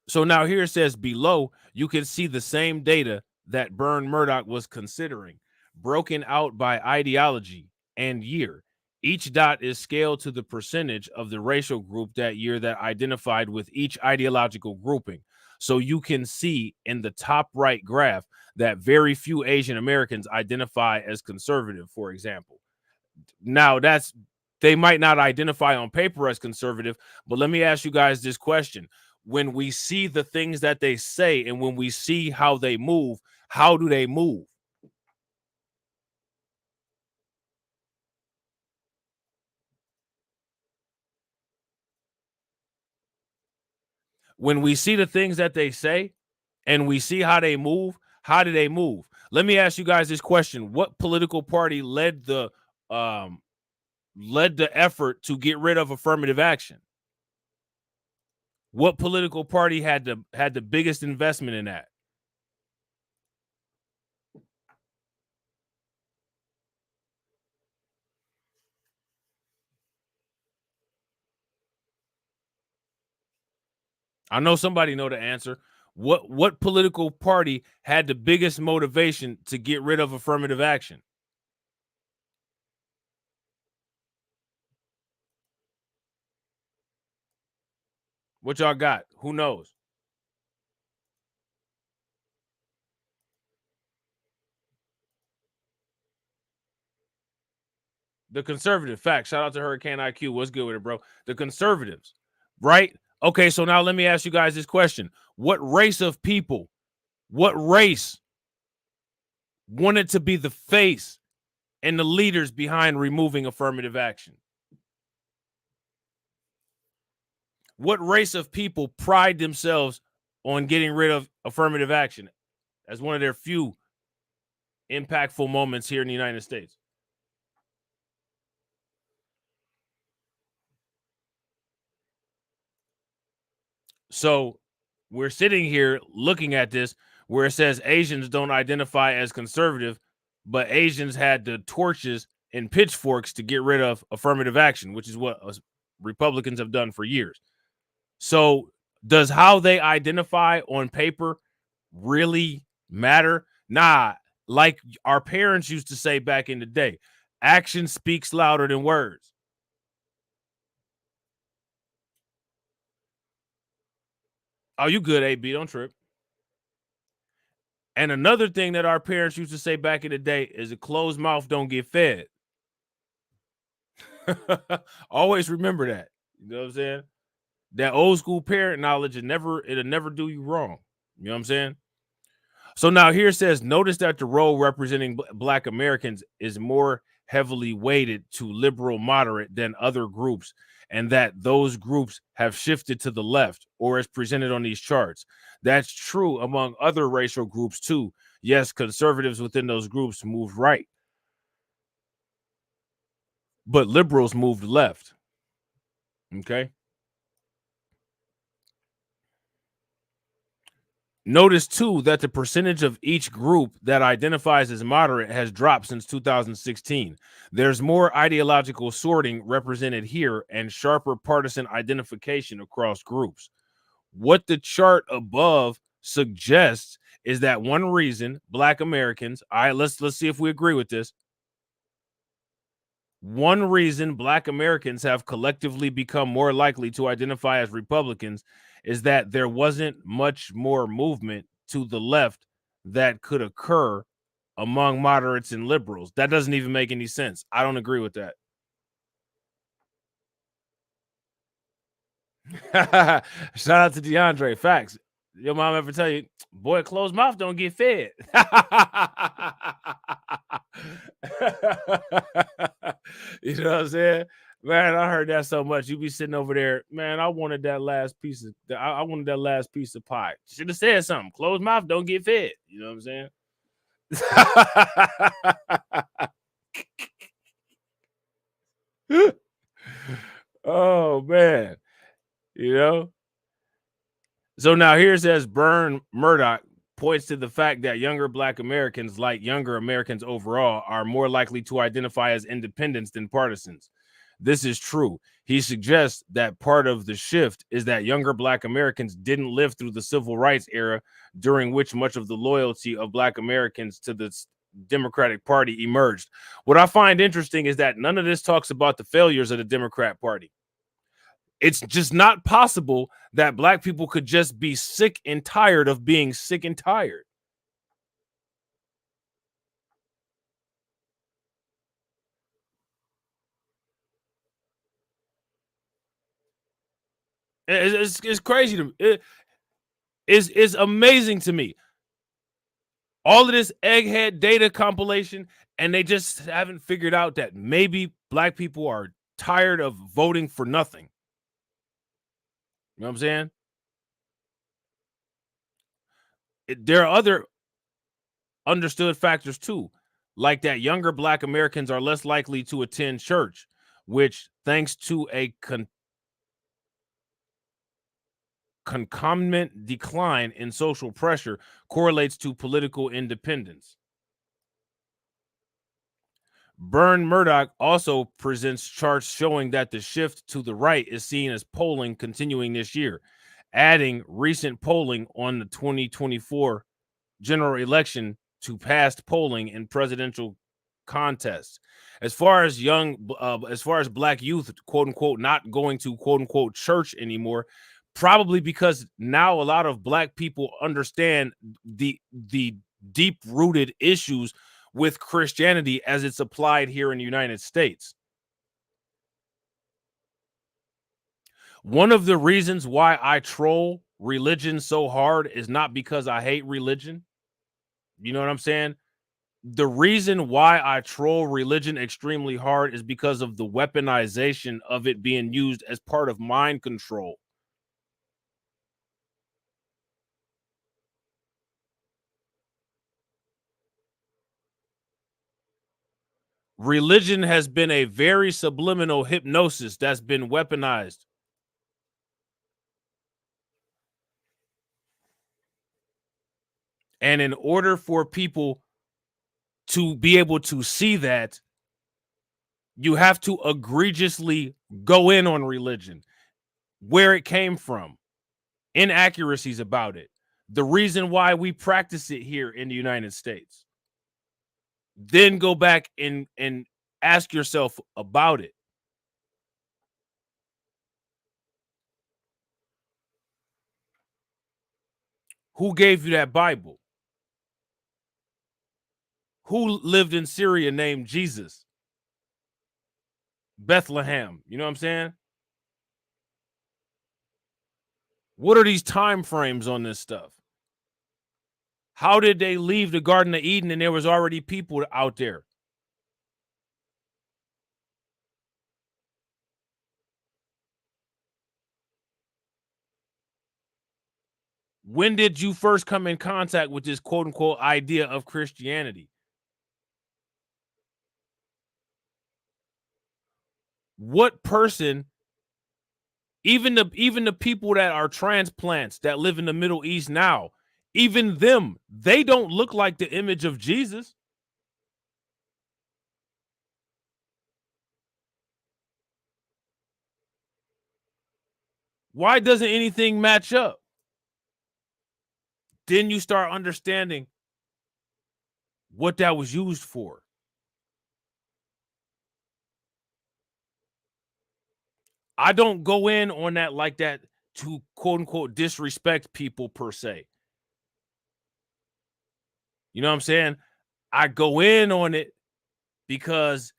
So now here it says below, you can see the same data that Bern Murdoch was considering, broken out by ideology and year. Each dot is scaled to the percentage of the racial group that year that identified with each ideological grouping. So you can see in the top right graph that very few Asian Americans identify as conservative, for example. Now, they might not identify on paper as conservative, but let me ask you guys this question. When we see the things that they say and when we see how they move, how do they move? When we see the things that they say and we see how they move, how do they move? Let me ask you guys this question. What political party led the effort to get rid of affirmative action? What political party had the biggest investment in that? I know somebody know the answer. What political party had the biggest motivation to get rid of affirmative action? What y'all got? Who knows? The conservative. Fact. Shout out to Hurricane IQ. What's good with it, bro? The conservatives, right? Okay, so now let me ask you guys this question. What race of people, what race wanted to be the face and the leaders behind removing affirmative action? What race of people pride themselves on getting rid of affirmative action as one of their few impactful moments here in the United States? So we're sitting here looking at this where it says Asians don't identify as conservative, but Asians had the torches and pitchforks to get rid of affirmative action, which is what Republicans have done for years. So Does how they identify on paper really matter? Nah, like our parents used to say back in the day, action speaks louder than words. Oh, you good, AB? Don't trip. And another thing that our parents used to say back in the day is a closed mouth don't get fed. Always remember that. You know what I'm saying? That old school parent knowledge, it'll never do you wrong. You know what I'm saying? So now here it says, notice that the role representing Black Americans is more heavily weighted to liberal moderate than other groups, and that those groups have shifted to the left, or as presented on these charts. That's true among other racial groups too. Yes, conservatives within those groups moved right, but liberals moved left. Okay. Notice too that the percentage of each group that identifies as moderate has dropped since 2016. There's more ideological sorting represented here and sharper partisan identification across groups. What the chart above suggests is that one reason Black Americans, all right, let's see if we agree with this. One reason Black Americans have collectively become more likely to identify as Republicans is that there wasn't much more movement to the left that could occur among moderates and liberals. That doesn't even make any sense. I don't agree with that. Shout out to DeAndre. Facts. Your mom ever tell you, boy, closed mouth don't get fed? You know what I'm saying? Man, I heard that so much. You be sitting over there, man. I wanted that last piece of I wanted that last piece of pie. Should have said something. Closed mouth don't get fed. You know what I'm saying? Oh man. You know? So now here it says Burn Murdoch points to the fact that younger Black Americans, like younger Americans overall, are more likely to identify as independents than partisans. This is true. He suggests that part of the shift is that younger Black Americans didn't live through the civil rights era, during which much of the loyalty of Black Americans to the Democratic Party emerged. What I find interesting is that none of this talks about the failures of the Democrat Party. It's just not possible that Black people could just be sick and tired of being sick and tired. It's crazy to me. It's amazing to me. All of this egghead data compilation, and they just haven't figured out that maybe Black people are tired of voting for nothing. You know what I'm saying? There are other understood factors too, like that younger Black Americans are less likely to attend church, which, thanks to a concomitant decline in social pressure, correlates to political independence. Burn Murdoch also presents charts showing that the shift to the right is seen as polling continuing this year, adding recent polling on the 2024 general election to past polling in presidential contests. As far as Black youth, quote unquote, not going to quote unquote church anymore, probably because now a lot of Black people understand the deep rooted issues with Christianity as it's applied here in the United States. One of the reasons why I troll religion so hard is not because I hate religion. You know what I'm saying? The reason why I troll religion extremely hard is because of the weaponization of it being used as part of mind control. Religion has been a very subliminal hypnosis that's been weaponized. And in order for people to be able to see that, you have to egregiously go in on religion, where it came from, inaccuracies about it, the reason why we practice it here in the United States. Then go back and ask yourself about it. Who gave you that Bible? Who lived in Syria named Jesus? Bethlehem. You know what I'm saying? What are these time frames on this stuff? How did they leave the Garden of Eden and there was already people out there? When did you first come in contact with this quote unquote idea of Christianity? What person, even the people that are transplants that live in the Middle East now, even them, they don't look like the image of Jesus. Why doesn't anything match up? Then you start understanding what that was used for. I don't go in on that like that to quote unquote disrespect people per se. You know what I'm saying? I go in on it because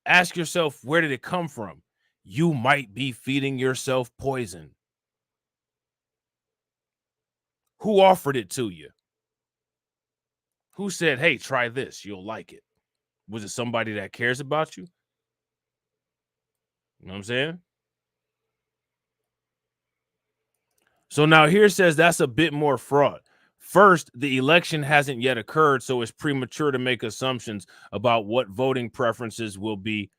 ask yourself, where did it come from? You might be feeding yourself poison. Who offered it to you? Who said, hey, try this, you'll like it? Was it somebody that cares about you? You know what I'm saying? So now here says that's a bit more fraud. First, the election hasn't yet occurred, so it's premature to make assumptions about what voting preferences will be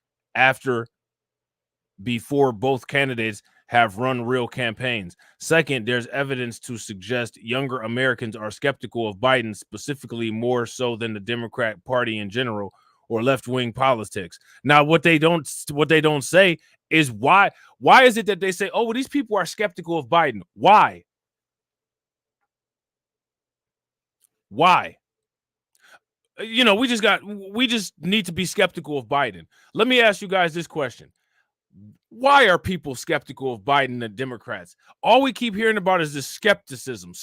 before both candidates have run real campaigns. Second, there's evidence to suggest younger Americans are skeptical of Biden, specifically more so than the Democrat Party in general or left-wing politics. Now, what they don't say is why is it that they say, oh, well, these people are skeptical of Biden? Why? Why? You know, we just need to be skeptical of Biden. Let me ask you guys this question. Why are people skeptical of Biden and Democrats? All we keep hearing about is this skepticism.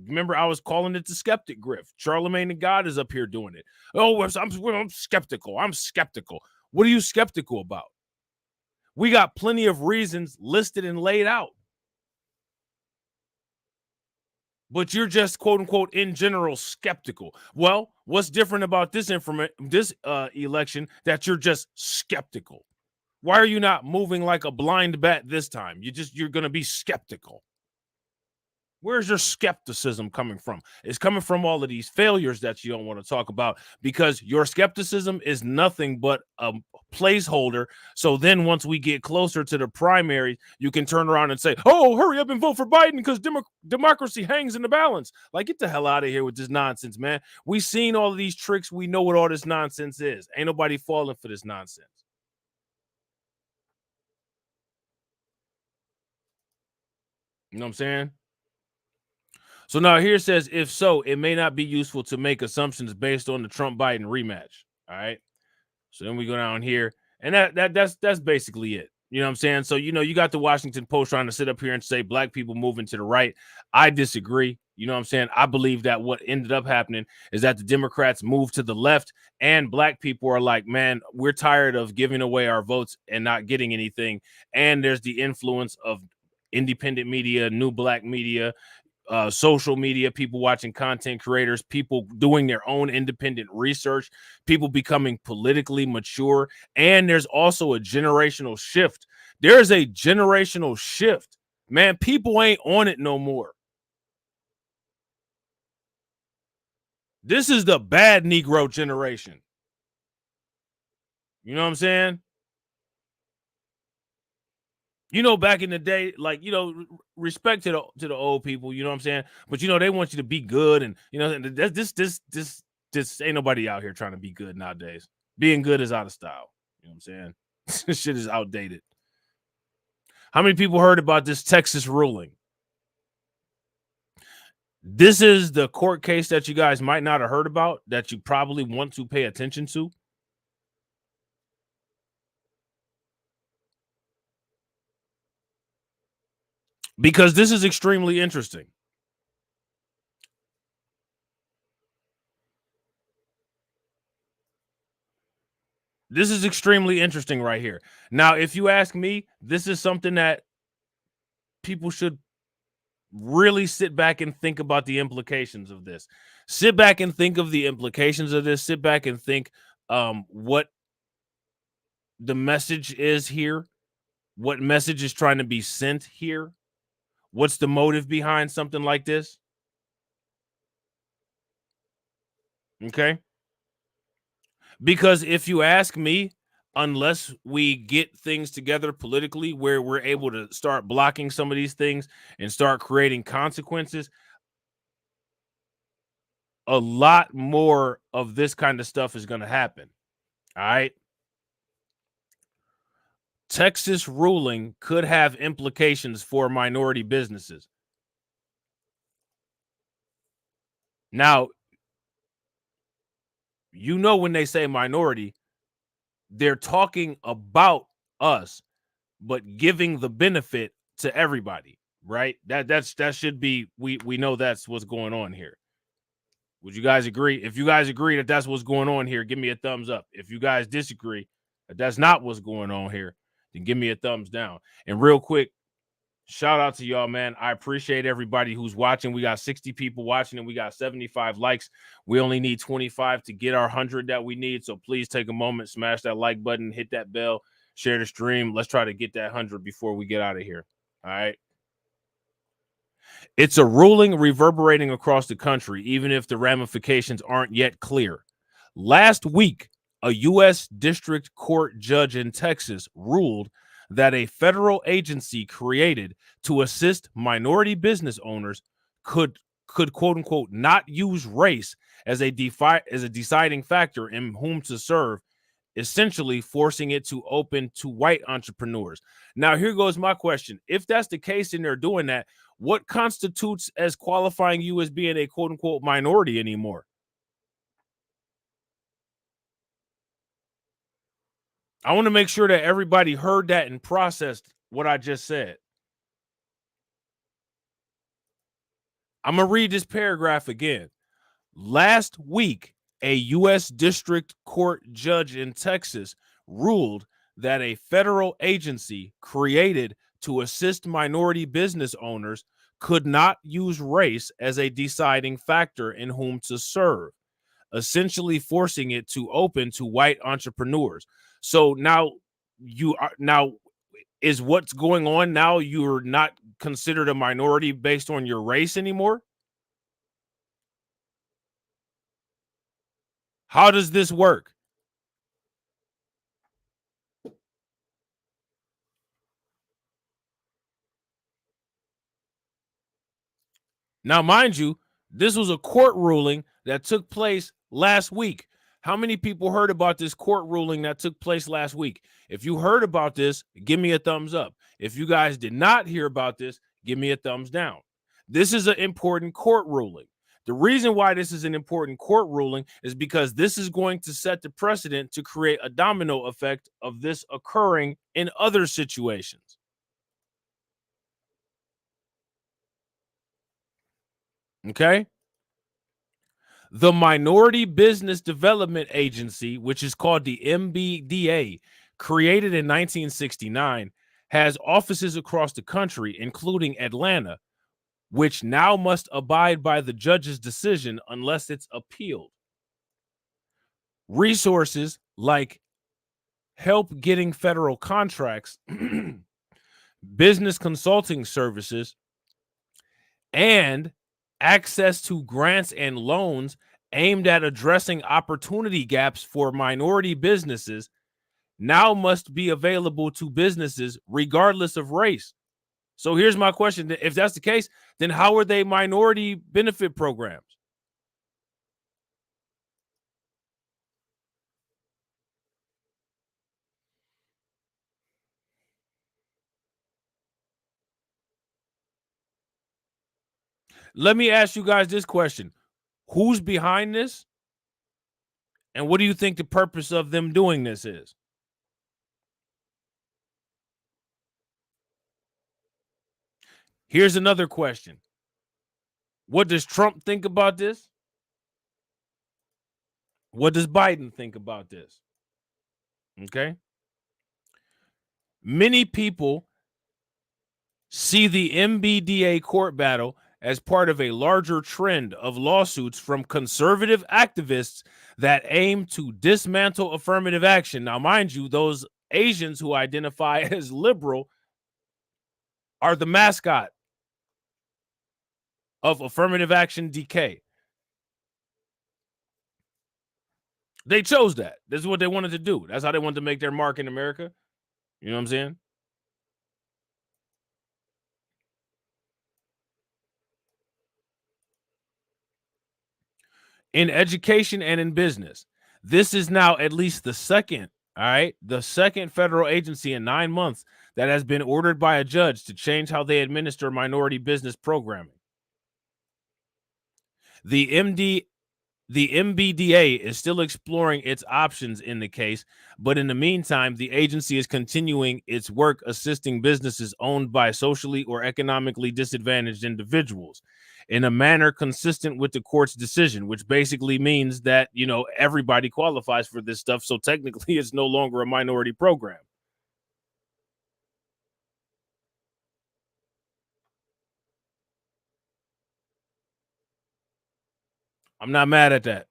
Remember, I was calling it the skeptic grift. Charlemagne the God is up here doing it. Oh, I'm skeptical. I'm skeptical. What are you skeptical about? We got plenty of reasons listed and laid out. But you're just quote unquote in general skeptical. Well, what's different about this election that you're just skeptical? Why are you not moving like a blind bat this time? You're going to be skeptical. Where's your skepticism coming from? It's coming from all of these failures that you don't want to talk about because your skepticism is nothing but a placeholder. So then once we get closer to the primary, you can turn around and say, oh, hurry up and vote for Biden because democracy hangs in the balance. Like, get the hell out of here with this nonsense, man. We've seen all of these tricks. We know what all this nonsense is. Ain't nobody falling for this nonsense. You know what I'm saying? So now here it says, if so, it may not be useful to make assumptions based on the Trump-Biden rematch. All right. So then we go down here, and that's basically it. You know what I'm saying? So, you know, you got the Washington Post trying to sit up here and say black people moving to the right. I disagree. You know what I'm saying? I believe that what ended up happening is that the Democrats moved to the left, and black people are like, man, we're tired of giving away our votes and not getting anything. And there's the influence of independent media, new black media, social media, people watching content creators, people doing their own independent research, people becoming politically mature. And there's also a generational shift. There's a generational shift. Man, people ain't on it no more. This is the bad Negro generation. You know what I'm saying? You know, back in the day, like, you know, respect to the old people, you know what I'm saying? But, you know, they want you to be good. And, you know, this ain't nobody out here trying to be good nowadays. Being good is out of style. You know what I'm saying? This shit is outdated. How many people heard about this Texas ruling? This is the court case that you guys might not have heard about that you probably want to pay attention to. Because this is extremely interesting. This is extremely interesting right here. Now, if you ask me, this is something that people should really sit back and think about the implications of this. Sit back and think of the implications of this. Sit back and think what the message is here, what message is trying to be sent here. What's the motive behind something like this? Okay. Because if you ask me, unless we get things together politically where we're able to start blocking some of these things and start creating consequences, a lot more of this kind of stuff is going to happen. All right. Texas ruling could have implications for minority businesses. Now, you know, when they say minority, they're talking about us, but giving the benefit to everybody, right? That should be, we know that's what's going on here. Would you guys agree? If you guys agree that that's what's going on here, give me a thumbs up. If you guys disagree that that's not what's going on here, then give me a thumbs down. And real quick, shout out to y'all, man. I appreciate everybody who's watching. We got 60 people watching and we got 75 likes. We only need 25 to get our 100 that we need. So please take a moment, smash that like button, hit that bell, share the stream. Let's try to get that 100 before we get out of here. All right. It's a ruling reverberating across the country, even if the ramifications aren't yet clear. Last week, a U.S. District Court judge in Texas ruled that a federal agency created to assist minority business owners could quote unquote not use race as a deciding factor in whom to serve, essentially forcing it to open to white entrepreneurs. Now, here goes my question. If that's the case and they're doing that, what constitutes as qualifying you as being a quote unquote minority anymore? I want to make sure that everybody heard that and processed what I just said. I'm going to read this paragraph again. Last week, a U.S. District Court judge in Texas ruled that a federal agency created to assist minority business owners could not use race as a deciding factor in whom to serve, essentially forcing it to open to white entrepreneurs. So now is what's going on now, you're not considered a minority based on your race anymore? How does this work? Now, mind you, this was a court ruling that took place last week. How many people heard about this court ruling that took place last week? If you heard about this, give me a thumbs up. If you guys did not hear about this, give me a thumbs down. This is an important court ruling. The reason why this is an important court ruling is because this is going to set the precedent to create a domino effect of this occurring in other situations. Okay? The Minority Business Development Agency, which is called the MBDA, created in 1969, has offices across the country, including Atlanta, which now must abide by the judge's decision unless it's appealed. Resources like help getting federal contracts, business consulting services, and access to grants and loans aimed at addressing opportunity gaps for minority businesses now must be available to businesses regardless of race. So here's my question. If that's the case, then how are they minority benefit programs? Let me ask you guys this question. Who's behind this? And what do you think the purpose of them doing this is? Here's another question. What does Trump think about this? What does Biden think about this? Okay. Many people see the MBDA court battle as part of a larger trend of lawsuits from conservative activists that aim to dismantle affirmative action. Now, mind you, those Asians who identify as liberal are the mascot of affirmative action decay. They chose that. This is what they wanted to do. That's how they wanted to make their mark in America. You know what I'm saying? In education and in business, this is now at least the second, all right, the second federal agency in 9 months that has been ordered by a judge to change how they administer minority business programming. The MBDA is still exploring its options in the case, but in the meantime, the agency is continuing its work assisting businesses owned by socially or economically disadvantaged individuals in a manner consistent with the court's decision, which basically means that, you know, everybody qualifies for this stuff. So technically, it's no longer a minority program. I'm not mad at that.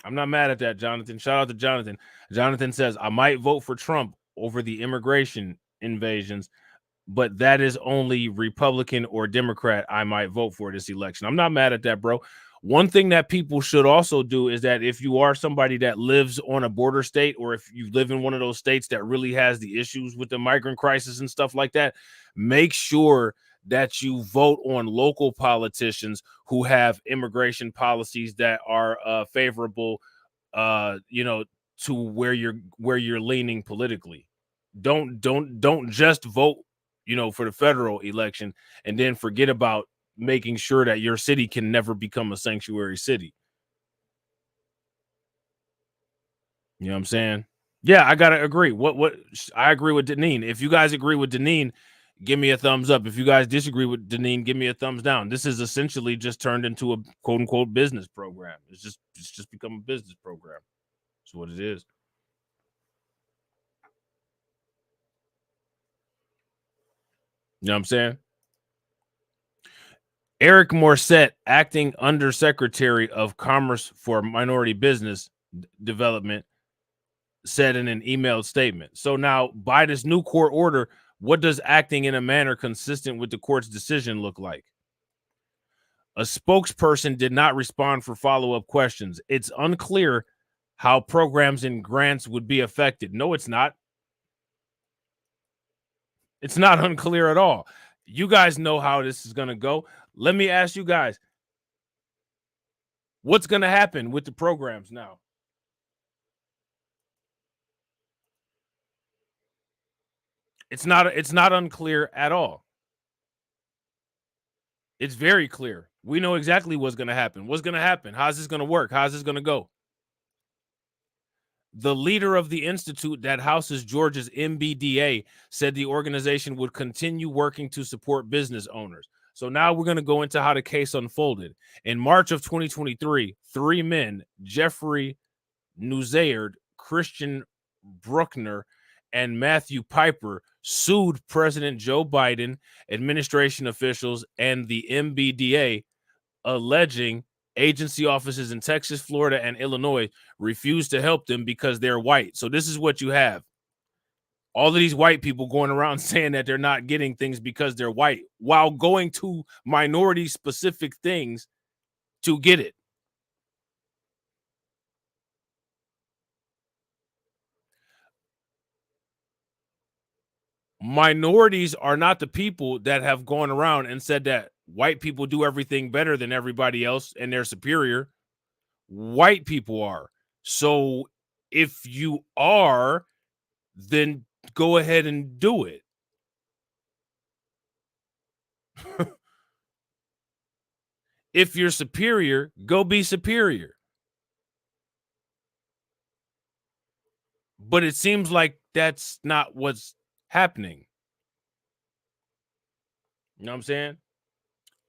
I'm not mad at that, Jonathan. Shout out to Jonathan. Jonathan says, I might vote for Trump over the immigration invasions, but that is only Republican or Democrat I might vote for this election. I'm not mad at that, bro. One thing that people should also do is that if you are somebody that lives on a border state, or if you live in one of those states that really has the issues with the migrant crisis and stuff like that, make sure that you vote on local politicians who have immigration policies that are favorable, you know, to where you're leaning politically. Don't just vote, you know, for the federal election and then forget about making sure that your city can never become a sanctuary city. You know what I'm saying? Yeah, I gotta agree. What I agree with Deneen. If you guys agree with Deneen, give me a thumbs up. If you guys disagree with Deneen, give me a thumbs down. This is essentially just turned into a quote unquote business program. It's just become a business program. That's what it is. You know what I'm saying? Eric Morset, acting undersecretary of Commerce for Minority Business Development, said in an emailed statement. So now, by this new court order, what does acting in a manner consistent with the court's decision look like? A spokesperson did not respond for follow-up questions. It's unclear how programs and grants would be affected. No, it's not. It's not unclear at all. You guys know how this is going to go. Let me ask you guys, what's going to happen with the programs now? It's not unclear at all. It's very clear. We know exactly what's going to happen. What's going to happen? How's this going to work? How's this going to go? The leader of the institute that houses Georgia's MBDA said the organization would continue working to support business owners. So now we're going to go into how the case unfolded. In March of 2023, 3 men, Jeffrey Nuzayard, Christian Bruckner, and Matthew Piper, sued President Joe Biden, administration officials, and the MBDA, alleging agency offices in Texas, Florida, and Illinois refused to help them because they're white. So this is what you have. All of these white people going around saying that they're not getting things because they're white, while going to minority specific things to get it. Minorities are not the people that have gone around and said that white people do everything better than everybody else and they're superior. White people are. So if you are, then go ahead and do it. If you're superior, go be superior. But it seems like that's not what's happening. You know what I'm saying?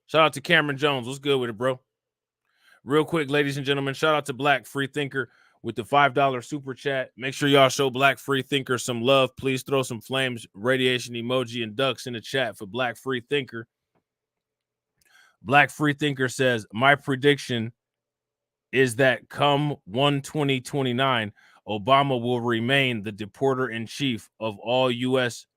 Shout out to Cameron Jones. What's good with it, bro? Real quick, ladies and gentlemen, shout out to Black Free Thinker with the $5 super chat. Make sure y'all show Black Free Thinker some love. Please throw some flames, radiation emoji, and ducks in the chat for Black Free Thinker. Black Free Thinker says, my prediction is that come 1/2029, Obama will remain the deporter-in-chief of all U.S.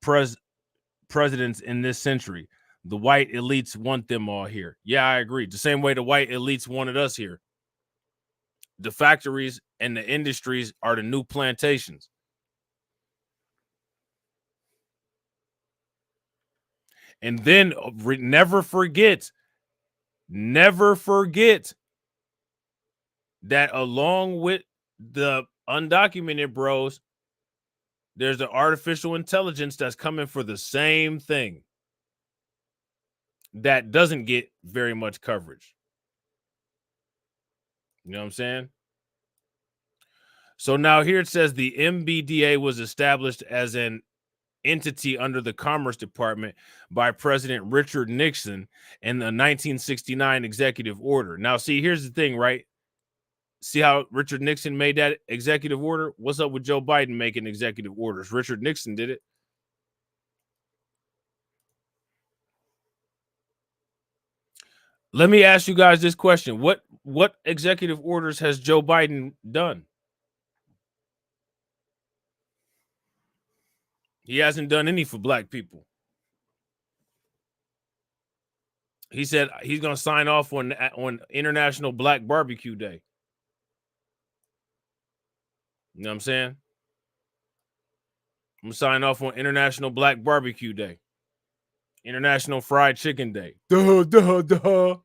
presidents in this century. The white elites want them all here. Yeah, I agree. The same way the white elites wanted us here. The factories and the industries are the new plantations. And then never forget that along with the undocumented bros, there's the artificial intelligence that's coming for the same thing that doesn't get very much coverage. You know what I'm saying? So now here it says the MBDA was established as an entity under the Commerce Department by President Richard Nixon in the 1969 executive order. Now, see, here's the thing, right? See how Richard Nixon made that executive order? What's up with Joe Biden making executive orders? Richard Nixon did it. Let me ask you guys this question. What executive orders has Joe Biden done? He hasn't done any for black people. He said he's going to sign off on International Black Barbecue Day. You know what I'm saying? I'm going to sign off on International Black Barbecue Day. International Fried Chicken Day. Duh, duh, duh.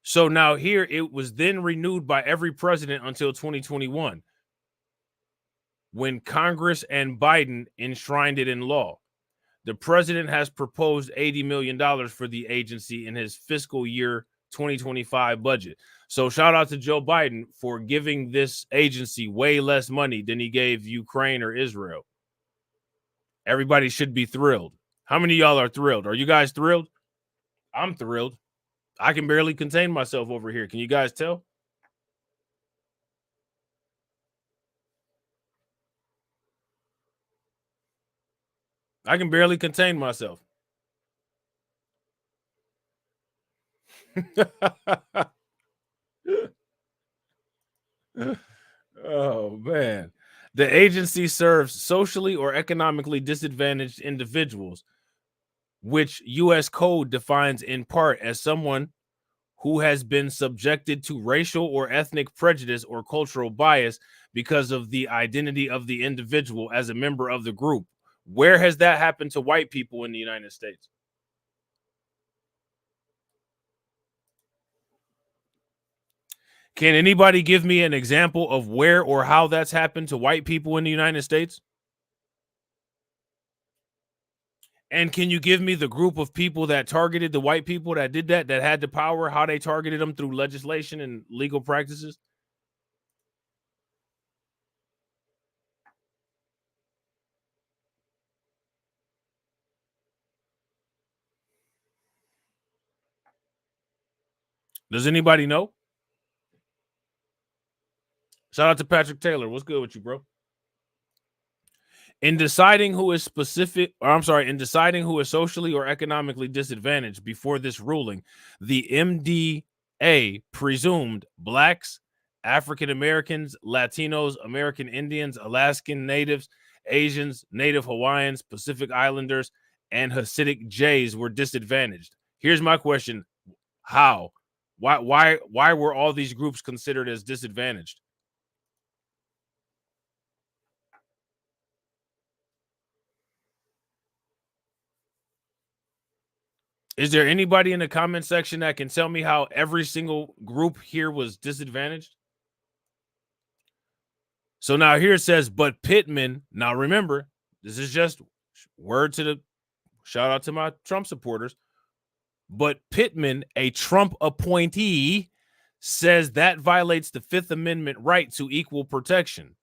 So now here it was then renewed by every president until 2021 when Congress and Biden enshrined it in law. The president has proposed $80 million for the agency in his fiscal year 2025 budget. So shout out to Joe Biden for giving this agency way less money than he gave Ukraine or Israel. Everybody should be thrilled. How many of y'all are thrilled? Are you guys thrilled? I'm thrilled. I can barely contain myself over here. Can you guys tell? I can barely contain myself. Oh, man. The agency serves socially or economically disadvantaged individuals, which U.S. Code defines in part as someone who has been subjected to racial or ethnic prejudice or cultural bias because of the identity of the individual as a member of the group. Where has that happened to white people in the United States? Can anybody give me an example of where or how that's happened to white people in the United States? And can you give me the group of people that targeted the white people that did that had the power, how they targeted them through legislation and legal practices? Does anybody know? Shout out to Patrick Taylor. What's good with you, bro? In deciding who is socially or economically disadvantaged before this ruling, the MDA presumed blacks, African Americans, Latinos, American Indians, Alaskan Natives, Asians, Native Hawaiians, Pacific Islanders, and Hasidic Jays were disadvantaged. Here's my question. How? Why were all these groups considered as disadvantaged? Is there anybody in the comment section that can tell me how every single group here was disadvantaged? So now here it says, but Pittman, now remember, this is just word to the shout out to my Trump supporters. But Pittman, a Trump appointee, says that violates the Fifth Amendment right to equal protection.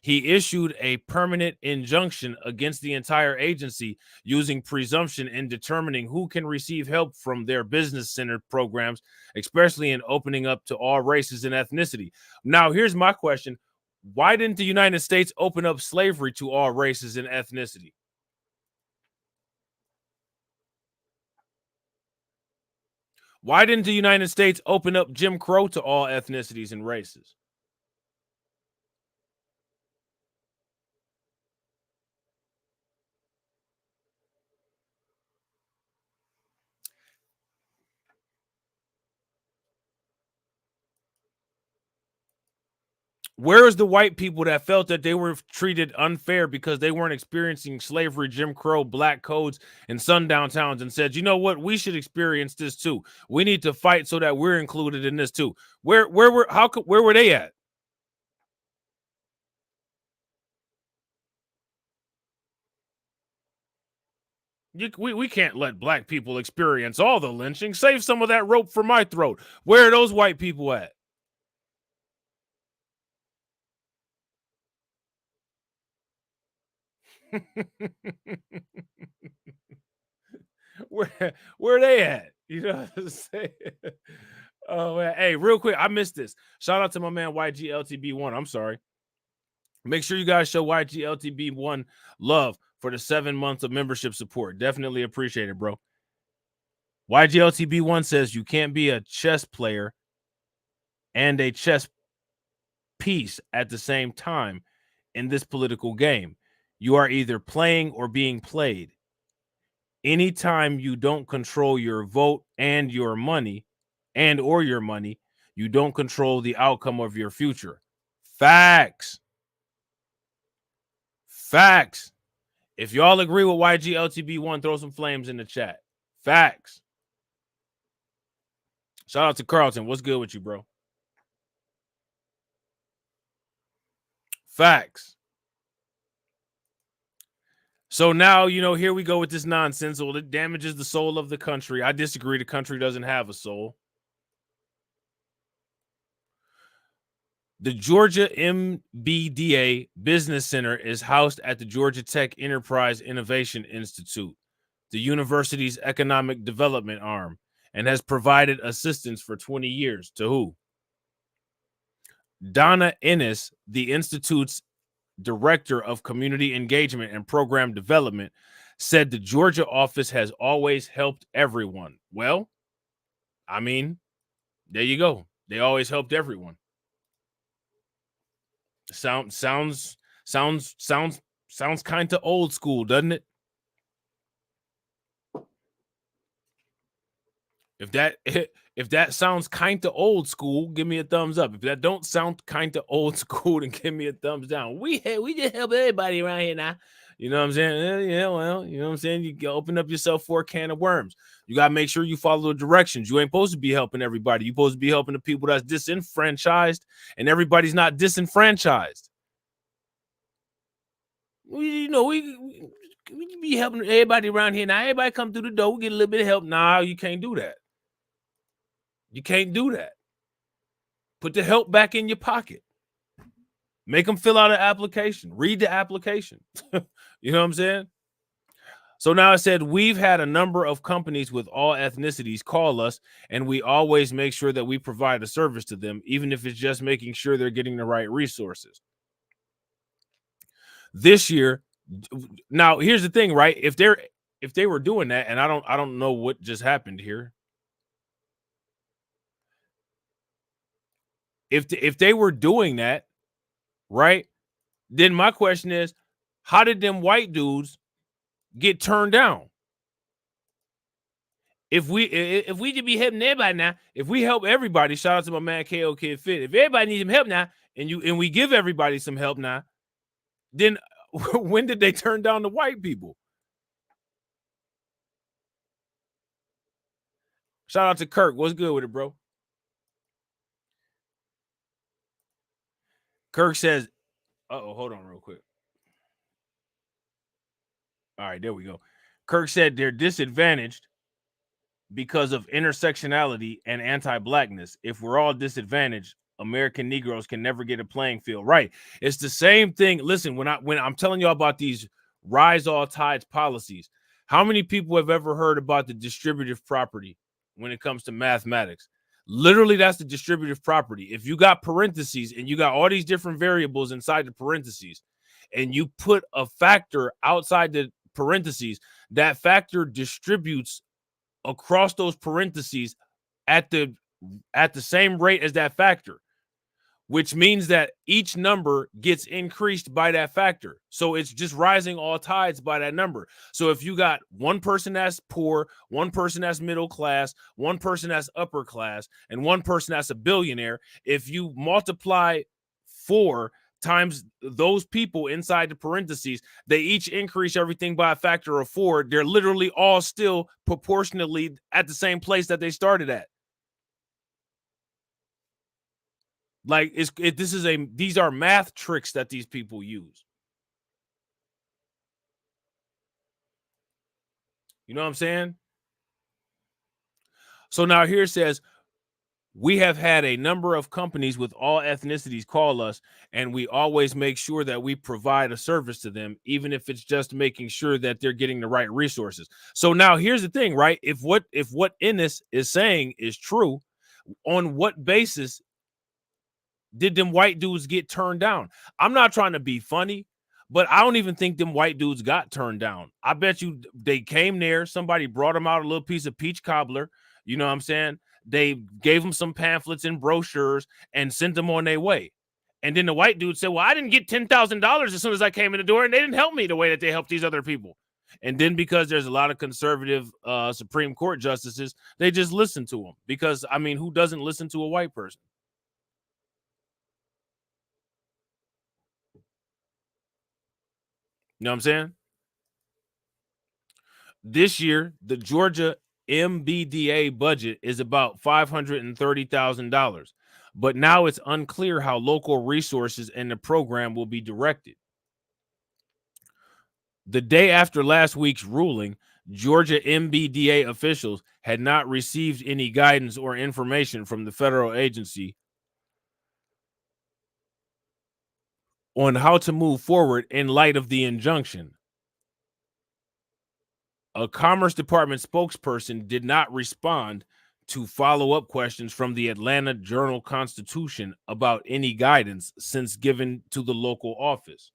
He issued a permanent injunction against the entire agency using presumption in determining who can receive help from their business-centered programs, especially in opening up to all races and ethnicity. Now, here's my question. Why didn't the United States open up slavery to all races and ethnicity? Why didn't the United States open up Jim Crow to all ethnicities and races? Where is the white people that felt that they were treated unfair because they weren't experiencing slavery, Jim Crow, black codes, and sundown towns and said, you know what, we should experience this too. We need to fight so that we're included in this too. Where were they at? We can't let black people experience all the lynching. Save some of that rope for my throat. Where are those white people at? where are they at? You know what I'm saying? Oh man. Hey, real quick, I missed this. Shout out to my man YGLTB1. I'm sorry. Make sure you guys show YGLTB1 love for the 7 months of membership support. Definitely appreciate it, bro. YGLTB1 says you can't be a chess player and a chess piece at the same time in this political game. You are either playing or being played. Anytime you don't control your vote and your money or your money, you don't control the outcome of your future. Facts. Facts. If y'all agree with YGLTB1, throw some flames in the chat. Facts. Shout out to Carlton. What's good with you, bro? Facts. So now, here we go with this nonsense. Well, it damages the soul of the country. I disagree. The country doesn't have a soul. The Georgia MBDA Business Center is housed at the Georgia Tech Enterprise Innovation Institute, the university's economic development arm, and has provided assistance for 20 years. To who? Donna Ennis, the institute's director of community engagement and program development, said the Georgia office has always helped everyone. Well, I mean, there you go. They always helped everyone. Sounds kind of old school, doesn't it? If that sounds kind of old school, give me a thumbs up. If that don't sound kind of old school, then give me a thumbs down. We just help everybody around here now. You know what I'm saying? Yeah, well, you know what I'm saying? You can open up yourself for a can of worms. You got to make sure you follow the directions. You ain't supposed to be helping everybody. You're supposed to be helping the people that's disenfranchised, and everybody's not disenfranchised. We be helping everybody around here. Now, everybody come through the door, we get a little bit of help. Nah, you can't do that. You can't do that. Put the help back in your pocket. Make them fill out an application. Read the application. You know what I'm saying? So now I said, we've had a number of companies with all ethnicities call us, and we always make sure that we provide a service to them, even if it's just making sure they're getting the right resources. This year, now here's the thing, right? If they were doing that, and I don't know what just happened here. If they were doing that, right? Then my question is, how did them white dudes get turned down? If we just be helping everybody now, if we help everybody, shout out to my man KO Kid Fit. If everybody needs some help now, and we give everybody some help now, then when did they turn down the white people? Shout out to Kirk. What's good with it, bro? Kirk says, hold on real quick. All right, there we go. Kirk said they're disadvantaged because of intersectionality and anti-blackness. If we're all disadvantaged, American Negroes can never get a playing field. Right. It's the same thing. Listen, when I'm telling you about these rise all tides policies, how many people have ever heard about the distributive property when it comes to mathematics? Literally, that's the distributive property. If you got parentheses and you got all these different variables inside the parentheses, and you put a factor outside the parentheses, that factor distributes across those parentheses at the same rate as that factor, which means that each number gets increased by that factor. So it's just rising all tides by that number. So if you got one person that's poor, one person that's middle class, one person that's upper class, and one person that's a billionaire, if you multiply 4 times those people inside the parentheses, they each increase everything by a factor of 4. They're literally all still proportionately at the same place that they started at. Like these are math tricks that these people use. You know what I'm saying? So now here it says, we have had a number of companies with all ethnicities call us, and we always make sure that we provide a service to them, even if it's just making sure that they're getting the right resources. So now here's the thing, right? If what Ennis is saying is true, on what basis did them white dudes get turned down? I'm not trying to be funny, but I don't even think them white dudes got turned down. I bet you they came there, somebody brought them out a little piece of peach cobbler, you know what I'm saying? They gave them some pamphlets and brochures and sent them on their way. And then the white dude said, well, I didn't get $10,000 as soon as I came in the door, and they didn't help me the way that they helped these other people. And then because there's a lot of conservative Supreme Court justices, they just listen to them. Because, I mean, who doesn't listen to a white person? You know what I'm saying? This year, the Georgia MBDA budget is about $530,000, but now it's unclear how local resources and the program will be directed. The day after last week's ruling, Georgia MBDA officials had not received any guidance or information from the federal agency on how to move forward in light of the injunction. A Commerce Department spokesperson did not respond to follow-up questions from the Atlanta Journal-Constitution about any guidance since given to the local office.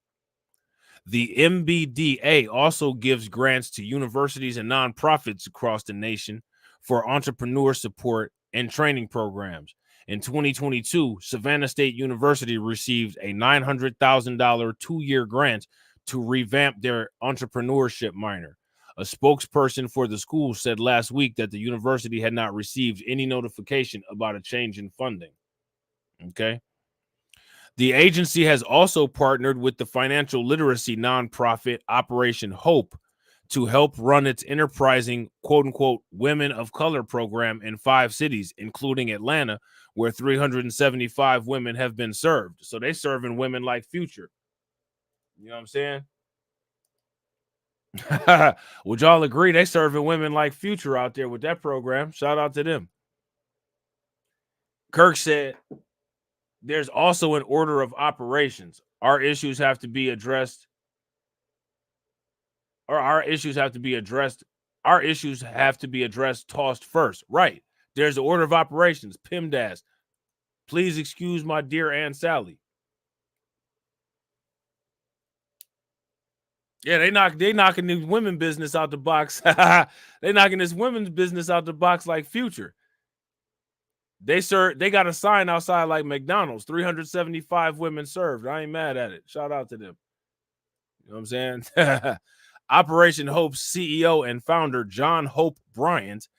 The MBDA also gives grants to universities and nonprofits across the nation for entrepreneur support and training programs. In 2022, Savannah State University received a $900,000 two-year grant to revamp their entrepreneurship minor. A spokesperson for the school said last week that the university had not received any notification about a change in funding. Okay. The agency has also partnered with the financial literacy nonprofit Operation Hope to help run its enterprising, quote unquote, women of color program in 5 cities, including Atlanta, where 375 women have been served. So they serving women like Future. You know what I'm saying? Would y'all agree they serving women like Future out there with that program? Shout out to them. Kirk said there's also an order of operations. Our issues have to be addressed. Our issues have to be addressed tossed first. Right. There's an order of operations. PIMDAS. Please excuse my dear Aunt Sally. Yeah, they knocking the women business out the box. They knocking this women's business out the box like Future. They got a sign outside like McDonald's. 375 women served. I ain't mad at it. Shout out to them. You know what I'm saying? Operation Hope's CEO and founder John Hope Bryant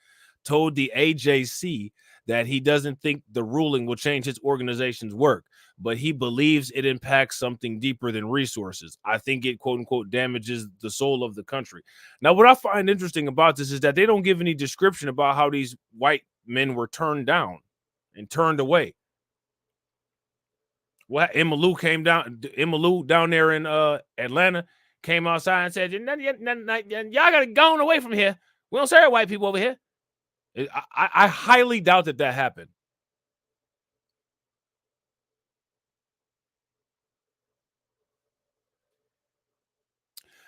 told the AJC that he doesn't think the ruling will change his organization's work, but he believes it impacts something deeper than resources. I think it, quote unquote, damages the soul of the country. Now, what I find interesting about this is that they don't give any description about how these white men were turned down and turned away. What Emma Lou down there in Atlanta came outside and said, y'all gotta go on away from here. We don't serve white people over here. I highly doubt that happened.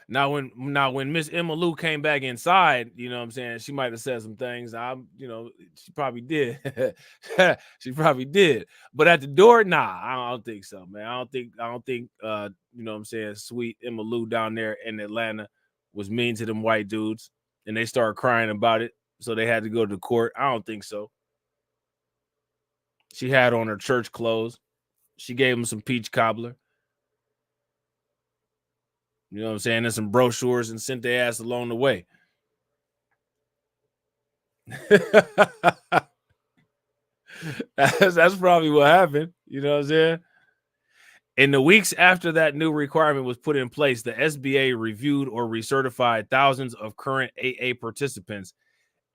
Now when Miss Emma Lou came back inside, you know what I'm saying, she might have said some things. She probably did. She probably did. But at the door, nah, I don't think so, man. I don't think you know what I'm saying, sweet Emma Lou down there in Atlanta was mean to them white dudes and they started crying about it. So they had to go to court. I don't think so. She had on her church clothes. She gave them some peach cobbler. You know what I'm saying? And some brochures and sent their ass along the way. That's probably what happened. You know what I'm saying? In the weeks after that new requirement was put in place, the SBA reviewed or recertified thousands of current AA participants,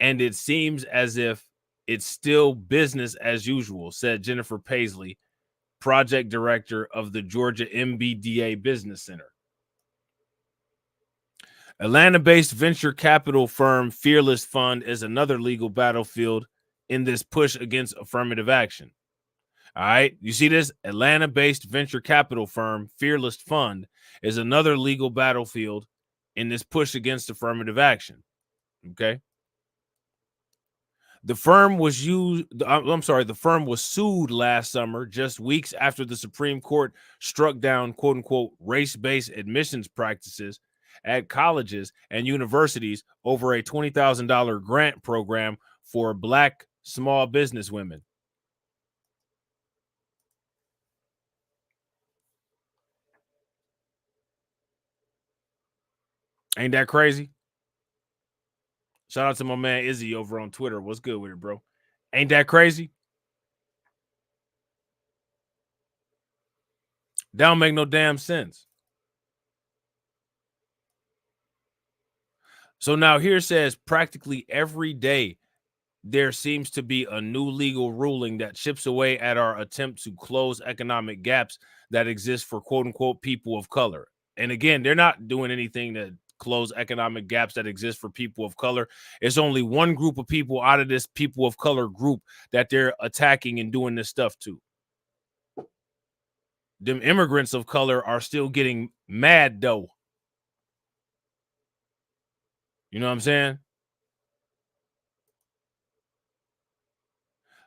and it seems as if it's still business as usual, said Jennifer Paisley, project director of the Georgia MBDA Business Center. Atlanta-based venture capital firm Fearless Fund is another legal battlefield in this push against affirmative action. All right, you see this? Atlanta-based venture capital firm Fearless Fund is another legal battlefield in this push against affirmative action. Okay. The firm was sued last summer, just weeks after the Supreme Court struck down quote unquote race-based admissions practices at colleges and universities over a $20,000 grant program for Black small business women. Ain't that crazy? Shout out to my man Izzy over on Twitter. What's good with it, bro? Ain't that crazy? That don't make no damn sense. So now here says practically every day there seems to be a new legal ruling that chips away at our attempt to close economic gaps that exist for quote unquote people of color. And again, they're not doing anything to close economic gaps that exist for people of color. It's only one group of people out of this people of color group that they're attacking and doing this stuff to. Them immigrants of color are still getting mad though. You know what I'm saying?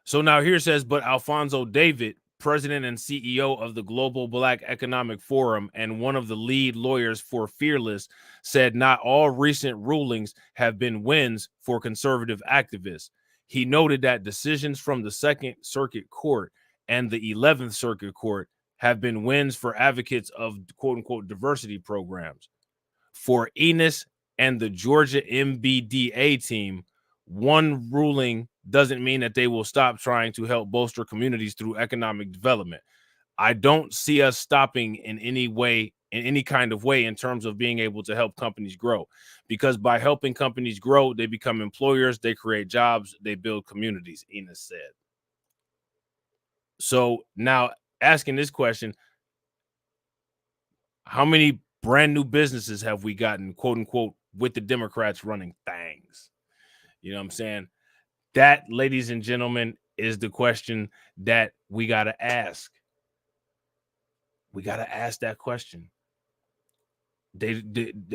So now here says, but Alfonso David, president and CEO of the Global Black Economic Forum and one of the lead lawyers for Fearless, said not all recent rulings have been wins for conservative activists. He noted that decisions from the Second Circuit Court and the 11th Circuit Court have been wins for advocates of quote unquote diversity programs. For Enos and the Georgia MBDA team, one ruling doesn't mean that they will stop trying to help bolster communities through economic development. I don't see us stopping in any way, in any kind of way, in terms of being able to help companies grow, because by helping companies grow, they become employers, they create jobs, they build communities, Enos said. So now asking this question, how many brand new businesses have we gotten, quote unquote, with the Democrats running things? You know what I'm saying? That, ladies and gentlemen, is the question that we got to ask. We got to ask that question. They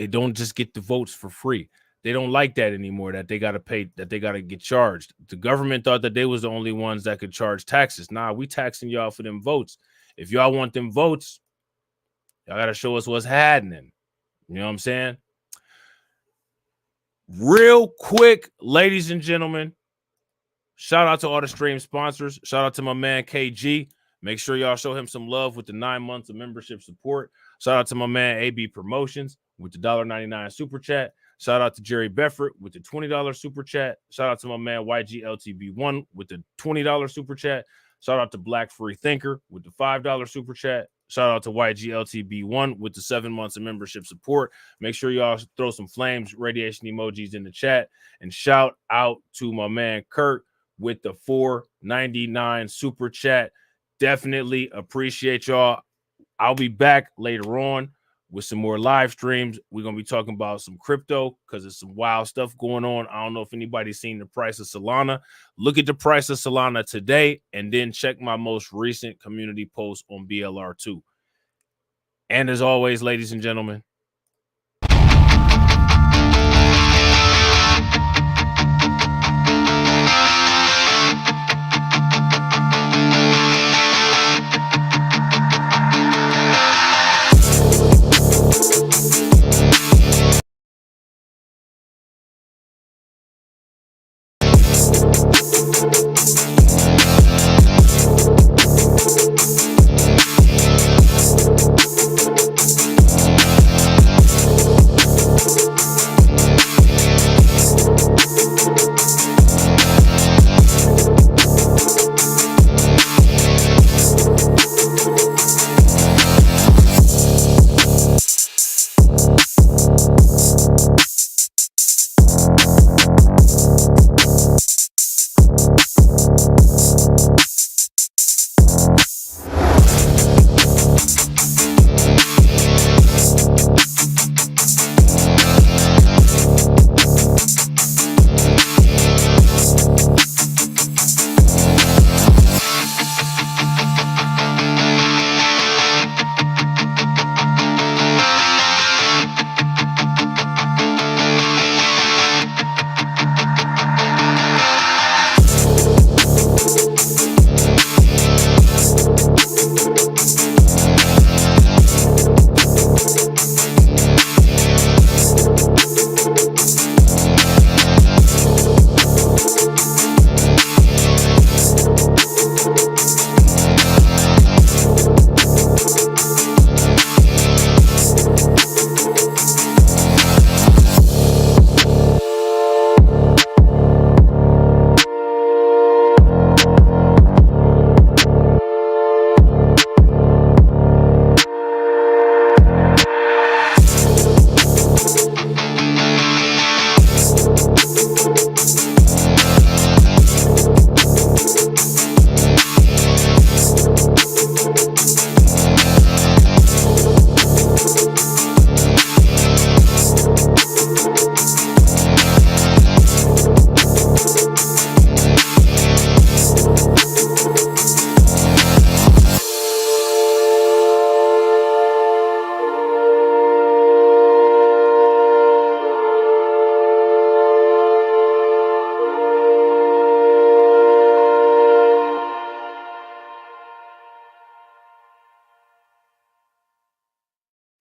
don't just get the votes for free. They don't like that anymore, that they got to pay, that they got to get charged. The government thought that they was the only ones that could charge taxes. Nah, we taxing y'all for them votes. If y'all want them votes, y'all got to show us what's happening. You know what I'm saying? Real quick, ladies and gentlemen, shout out to all the stream sponsors. Shout out to my man KG. Make sure y'all show him some love with the 9 months of membership support. Shout out to my man AB Promotions with the $1.99 super chat. Shout out to Jerry Beffert with the $20 super chat. Shout out to my man YGLTB1 with the $20 super chat. Shout out to Black Free Thinker with the $5 super chat. Shout out to YGLTB1 with the 7 months of membership support. Make sure y'all throw some flames, radiation emojis in the chat. And shout out to my man Kurt with the $4.99 super chat. Definitely appreciate y'all. I'll be back later on with some more live streams. We're going to be talking about some crypto because there's some wild stuff going on. I don't know if anybody's seen the price of Solana. Look at the price of Solana today and then check my most recent community post on BLR2. And as always, ladies and gentlemen,